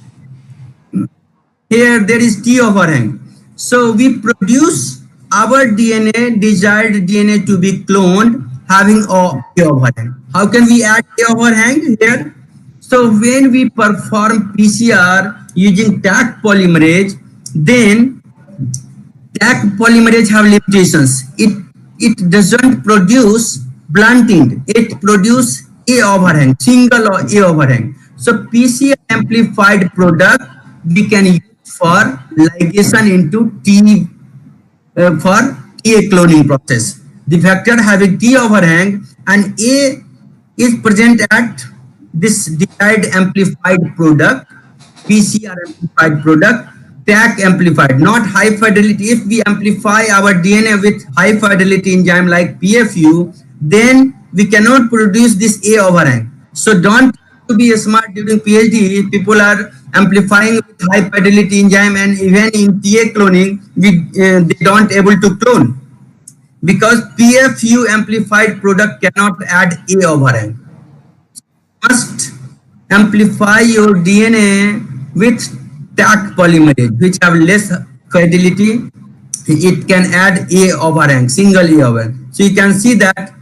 Here there is T overhang. So we produce our DNA, desired DNA to be cloned having A overhang. How can we add A overhang here? So when we perform PCR using Taq polymerase, then Taq polymerase have limitations. It doesn't produce blunt end. It produces A overhang, single A overhang. So PCR amplified product we can use for ligation into T for TA cloning process. The vector having T overhang and A is present at this desired amplified product, PCR amplified product, Taq amplified, not high fidelity. If we amplify our DNA with high fidelity enzyme like PFU, then we cannot produce this A overhang. So don't to be smart during PhD. People are amplifying with high fidelity enzyme, and even in TA cloning, they don't able to clone because PFU amplified product cannot add A overhang. Must amplify your DNA with Taq polymerase, which have less fidelity. It can add A overhang, single A overhang. So you can see that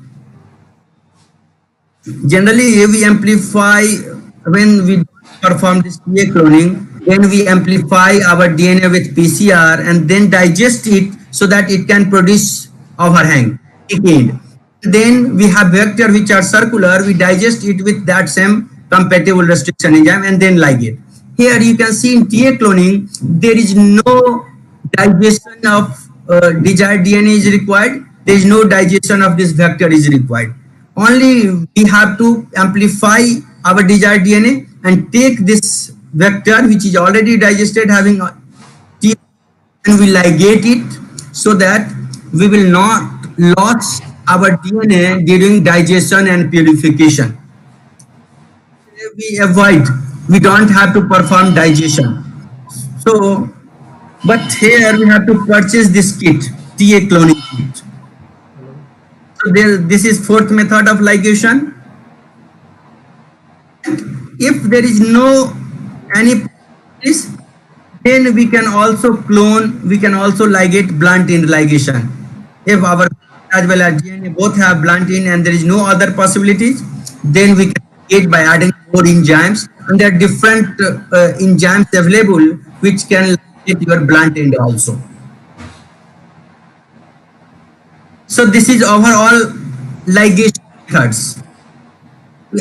generally we amplify when we perform this TA cloning, then we amplify our DNA with PCR and then digest it so that it can produce overhang. Then we have vector which are circular, we digest it with that same compatible restriction enzyme and then ligate. Here you can see in TA cloning, there is no digestion of desired DNA is required. There is no digestion of this vector is required. Only we have to amplify our desired DNA and take this vector which is already digested having T and we ligate it so that we will not lose our DNA during digestion and purification. We avoid, we don't have to perform digestion. So, but here we have to purchase this kit, TA cloning kit. So this is fourth method of ligation. If there is no any, then we can also clone, we can also ligate blunt end ligation. If our as well as DNA both have blunt end and there is no other possibilities, then we can ligate by adding more enzymes, and there are different enzymes available which can ligate your blunt end also. So this is overall ligation methods.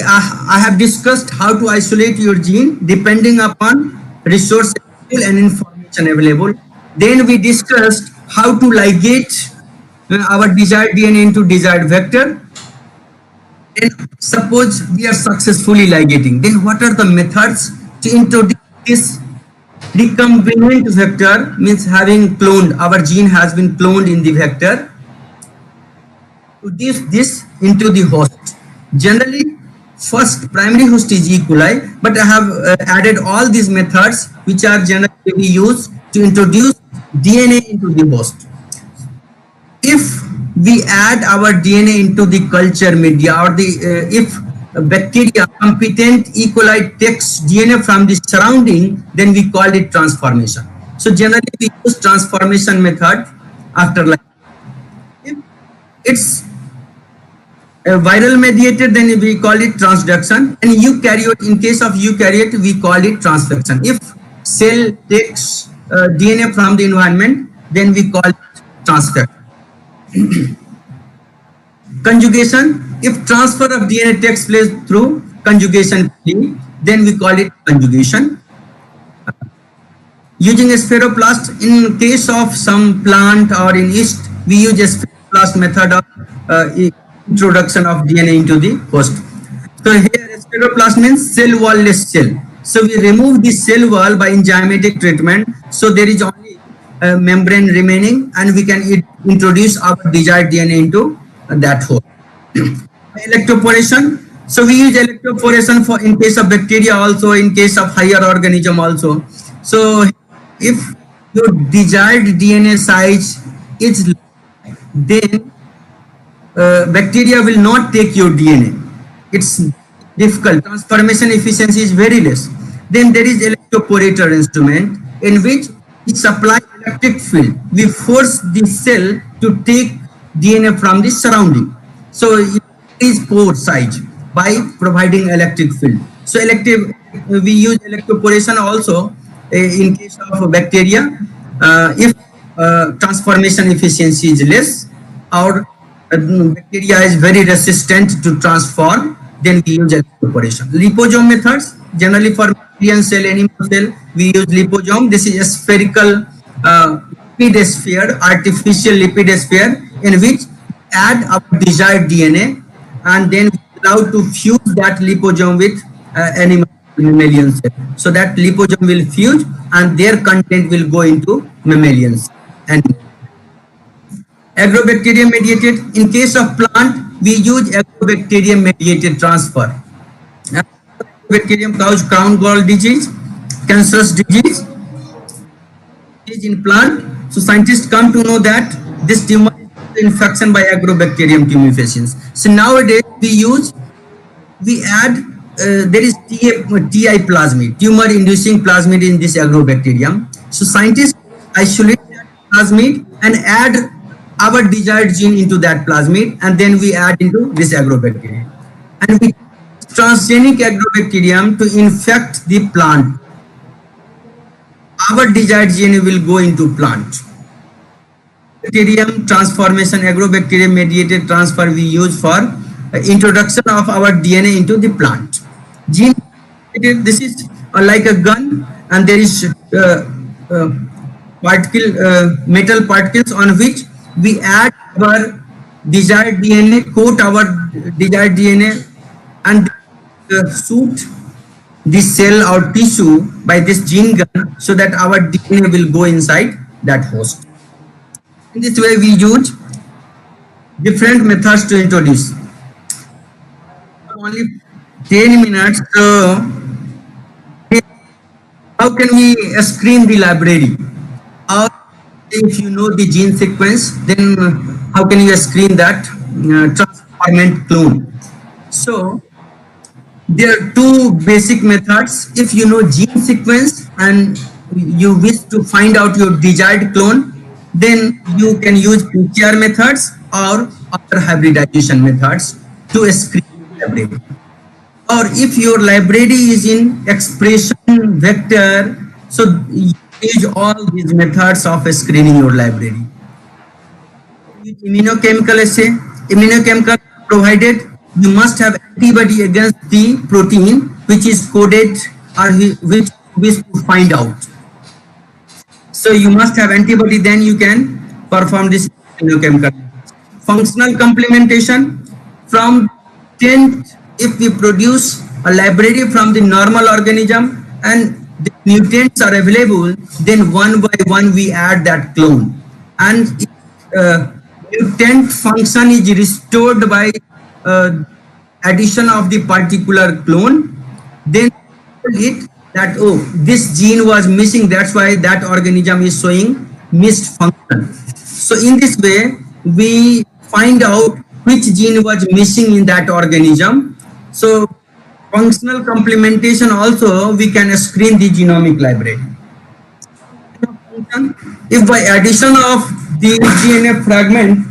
I have discussed how to isolate your gene depending upon resource and information available. Then we discussed how to ligate our desired DNA into desired vector. And suppose we are successfully ligating, then what are the methods to introduce this recombinant vector, means having cloned, our gene has been cloned in the vector, to this into the host. Generally, first primary host is E. coli, but I have added all these methods which are generally used to introduce DNA into the host. If we add our DNA into the culture media, or the if bacteria competent E. coli takes DNA from the surrounding, then we call it transformation. So generally we use transformation method after like. If it's a viral mediated, then we call it transduction, and eukaryote, in case of eukaryote we call it transfection. If cell takes DNA from the environment, then we call it transfer. Conjugation, if transfer of DNA takes place through conjugation, then we call it conjugation. Using a spheroplast, in case of some plant or in yeast, we use a spheroplast method of introduction of DNA into the host. So here a spheroplast means cell wall-less cell. So we remove the cell wall by enzymatic treatment. So there is only a membrane remaining, and we can introduce our desired DNA into that host. Electroporation. So we use electroporation for in case of bacteria, also in case of higher organism also. So if your desired DNA size is low, then bacteria will not take your DNA. It's difficult. Transformation efficiency is very less. Then there is electroporator instrument in which we supply electric field. We force the cell to take DNA from the surrounding. So it is pore size by providing electric field. So we use electroporation also in case of bacteria. If transformation efficiency is less, or bacteria is very resistant to transform, then we use electroporation. Liposome methods, generally for mammalian cell, animal cell, we use liposome. This is a spherical lipid sphere, artificial lipid sphere, in which add our desired DNA, and then we allow to fuse that liposome with animal mammalian cell. So that liposome will fuse and their content will go into mammalians. And agrobacterium mediated, in case of plant, we use agrobacterium mediated transfer. Agrobacterium causes crown gall disease, cancerous disease in plant. So scientists come to know that this tumor is infection by agrobacterium tumefaciens. So nowadays we add there is TI plasmid, tumor inducing plasmid in this agrobacterium. So scientists isolate that plasmid and add our desired gene into that plasmid, and then we add into this agrobacterium. And we transgenic agrobacterium to infect the plant. Our desired gene will go into plant. Bacterium transformation, agrobacterium mediated transfer we use for introduction of our DNA into the plant. Gene, this is like a gun, and there is metal particles on which we add our desired DNA, coat our desired DNA, and shoot the cell or tissue by this gene gun, so that our DNA will go inside that host. In this way, we use different methods to introduce. Only 10 minutes. So how can we screen the library? Or if you know the gene sequence, then how can you screen that transformant clone? So there are two basic methods. If you know gene sequence and you wish to find out your desired clone, then you can use PCR methods or other hybridization methods to screen the library. Or if your library is in expression vector, so you use all these methods of screening your library. Immunochemical assay. Immunochemical provided you must have antibody against the protein which is coded or which wish to find out. So you must have antibody, then you can perform this immunochemical. Functional complementation. From 10th, if we produce a library from the normal organism and the mutants are available, then one by one we add that clone. And if mutant function is restored by addition of the particular clone, then it that, oh, this gene was missing, that's why that organism is showing missed function. So in this way, we find out which gene was missing in that organism. So functional complementation also, we can screen the genomic library. If by addition of the DNA fragment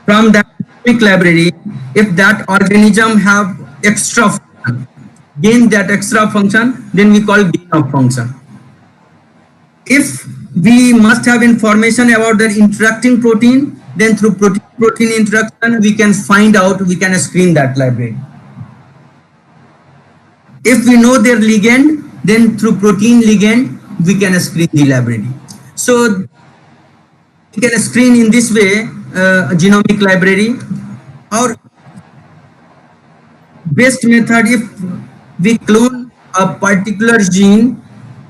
from that genomic library, if that organism have extra function, gain that extra function, then we call gain of function. If we must have information about the interacting protein. Then through protein interaction, we can find out, we can screen that library. If we know their ligand, then through protein ligand, we can screen the library. So we can screen in this way a genomic library. Or best method, if we clone a particular gene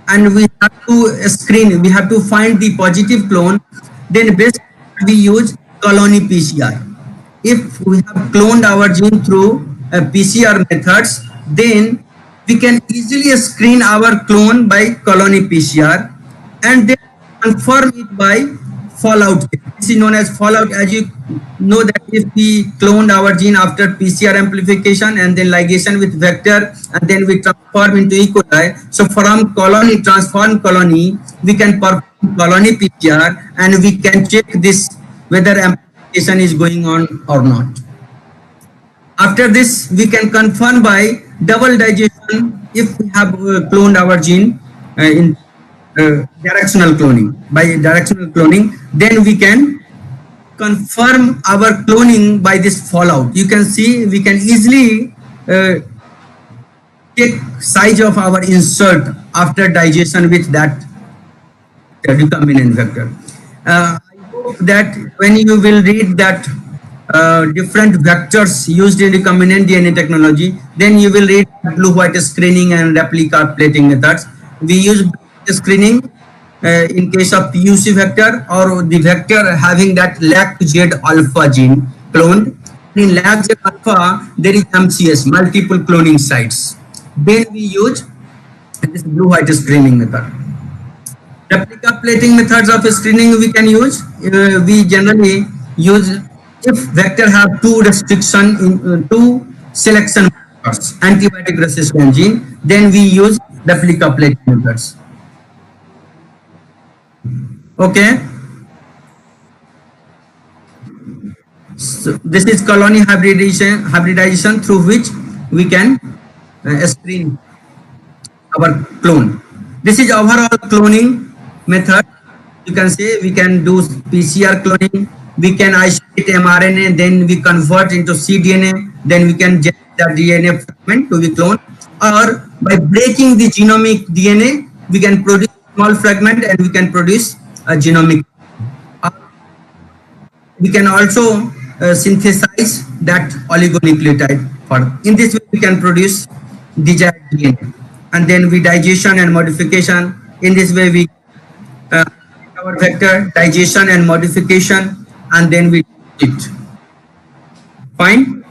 and we have to screen, we have to find the positive clone, then best we use colony PCR. If we have cloned our gene through PCR methods, then we can easily screen our clone by colony PCR and then confirm it by fallout. This is known as fallout. As you know that if we cloned our gene after PCR amplification and then ligation with vector and then we transform into E. coli. So from colony, transform colony, we can perform colony PCR and we can check this whether amplification is going on or not. After this, we can confirm by double digestion if we have cloned our gene in directional cloning. By directional cloning, then we can confirm our cloning by this fallout. You can see we can easily check size of our insert after digestion with that recombinant vector. I hope that when you will read that different vectors used in recombinant DNA technology, then you will read blue-white screening and replica plating methods. We use screening in case of PUC vector or the vector having that LAC-Z alpha gene cloned. In LAC-Z alpha, there is MCS, multiple cloning sites. Then we use this blue-white screening method. Replica plating methods of screening we can use. We generally use if vector have two restriction in two selection methods, antibiotic resistant gene, then we use replica plating methods. Okay. So this is colony hybridization through which we can screen our clone. This is overall cloning method. You can say we can do PCR cloning, we can isolate mRNA, then we convert into cDNA, then we can get the DNA fragment to be cloned, or by breaking the genomic DNA, we can produce small fragment and we can produce a genomic. We can also synthesize that oligonucleotide. In this way, we can produce desired DNA, and then we digestion and modification. In this way, we our vector digestion and modification, and then we do it. Fine.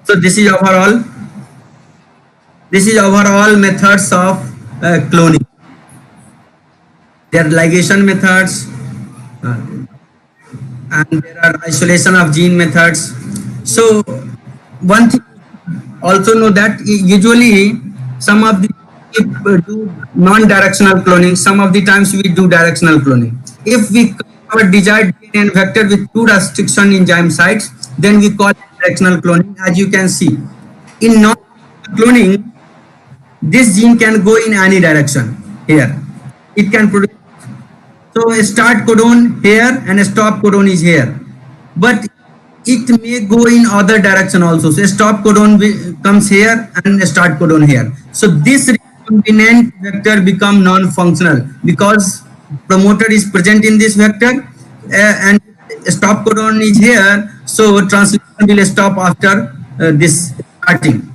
So this is overall. This is overall methods of cloning. There are ligation methods, and there are isolation of gene methods. So one thing also know that usually some of the do non-directional cloning, some of the times we do directional cloning. If we our desired DNA and vector with two restriction enzyme sites, then we call it directional cloning. As you can see, in non-cloning, this gene can go in any direction. Here, it can produce. So a start codon here and a stop codon is here, but it may go in other direction also. So a stop codon comes here and a start codon here. So this recombinant vector become non-functional because promoter is present in this vector and stop codon is here. So translation will stop after this starting.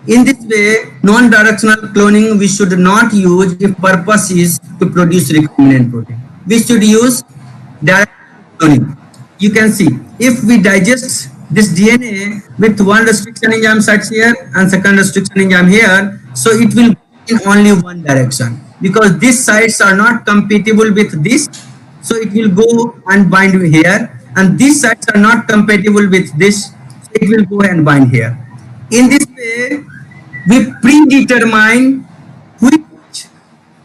In this way, non-directional cloning we should not use if purpose is to produce recombinant protein. We should use direct cloning. You can see if we digest this DNA with one restriction enzyme sites here and second restriction enzyme here, so it will go in only one direction because these sites are not compatible with this, so it will go and bind here, and these sites are not compatible with this, so it will go and bind here. In this way, we predetermine which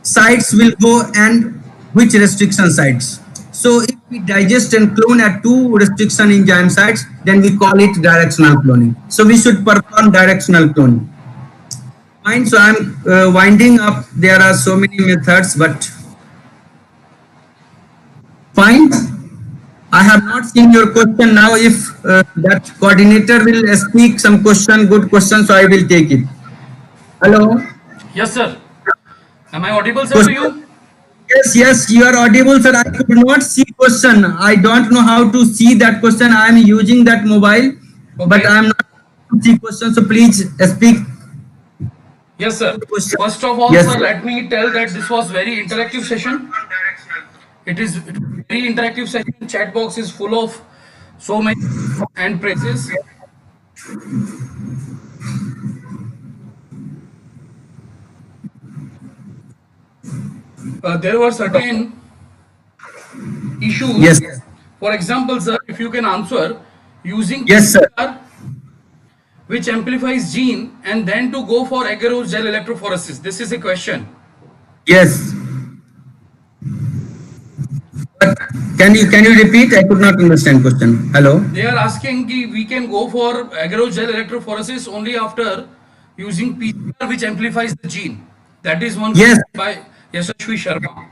sites will go and which restriction sites. So if we digest and clone at two restriction enzyme sites, then we call it directional cloning. So we should perform directional cloning. Fine. So I'm winding up. There are so many methods, but Fine. I have not seen your question now. If that coordinator will speak some question, good question, so I will take it. Hello. Yes, sir. Am I audible, sir, to Question. you? Yes, yes, you are audible, sir. I could not see question. I don't know how to see that question. I am using that mobile, but Okay. I am not able to see question. So please speak Yes, sir. question. First of all, Yes, sir, sir. let me tell that this was very interactive session. It is very interactive session. Chat box is full of so many and praises. There were certain issues. Yes, For example, sir, if you can answer using yes, sir. PCR, which amplifies gene, and then to go for agarose gel electrophoresis. This is a question. Yes. But can you repeat? I could not understand question. Hello. They are asking ki we can go for agarose gel electrophoresis only after using PCR, which amplifies the gene. That is one Yes. question by Yashashvi Sharma.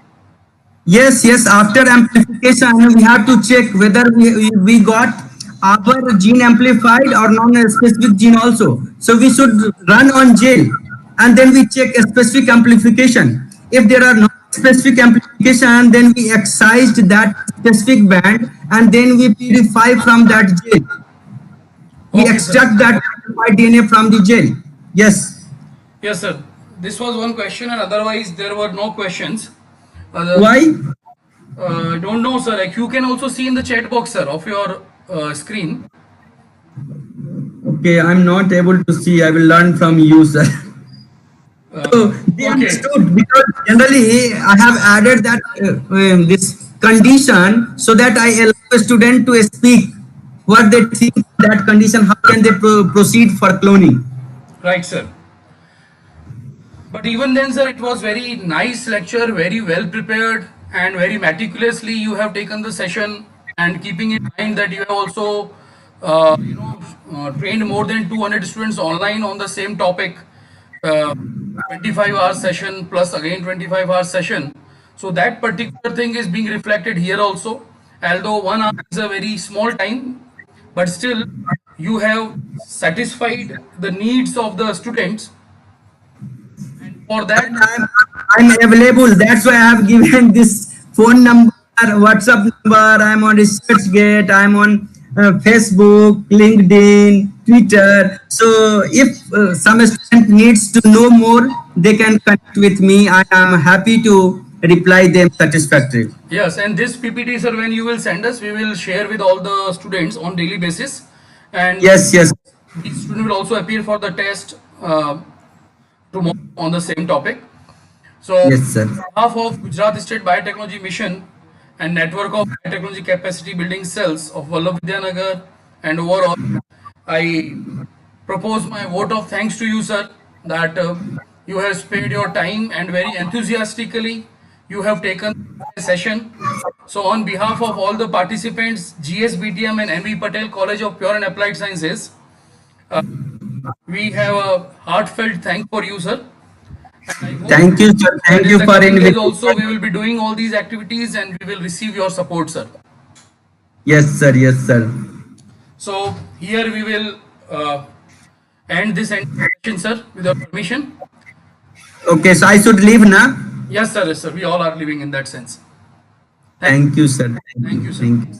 Yes, yes. After amplification, we have to check whether we got our gene amplified or non-specific gene also. So we should run on gel and then we check a specific amplification. If there are no specific amplification, then we excised that specific band and then we purify from that gel. We Okay, sir. extract that amplified DNA from the gel. Yes. Yes, sir. This was one question, and otherwise there were no questions. Why? I don't know, sir. Like you can also see in the chat box, sir, of your screen. Okay, I'm not able to see. I will learn from you, sir. So they Okay. understood because generally I have added that this condition so that I allow a student to speak what they think that condition, how can they proceed for cloning. Right, sir. But even then, sir, it was very nice lecture, very well prepared, and very meticulously you have taken the session. And keeping in mind that you have also, trained more than 200 students online on the same topic, 25 hour session plus again 25 hour session. So that particular thing is being reflected here also. Although 1 hour is a very small time, but still you have satisfied the needs of the students. For that, I'm available. That's why I have given this phone number, WhatsApp number. I'm on ResearchGate. I'm on Facebook, LinkedIn, Twitter. So if some student needs to know more, they can connect with me. I am happy to reply them satisfactorily. yes, and this PPT, sir, when you will send us, we will share with all the students on daily basis. And Yes, yes, each student will also appear for the test tomorrow on the same topic. So, yes, sir. on behalf of Gujarat State Biotechnology Mission and network of biotechnology capacity building cells of Vallabh Vidyanagar and overall, I propose my vote of thanks to you, sir, that you have spared your time and very enthusiastically you have taken the session. So, on behalf of all the participants, GSBTM and MV Patel College of Pure and Applied Sciences, we have a heartfelt thank for you, sir. Thank you, sir. Thank In you the for coming days inviting. also, we will be doing all these activities and we will receive your support, sir. Yes, sir. Yes, sir. So here we will end this session, sir, with your permission. Okay, so I should leave now. Yes, sir. Yes, sir. We all are living in that sense. Thank you, sir. Thank you, sir. Thank you.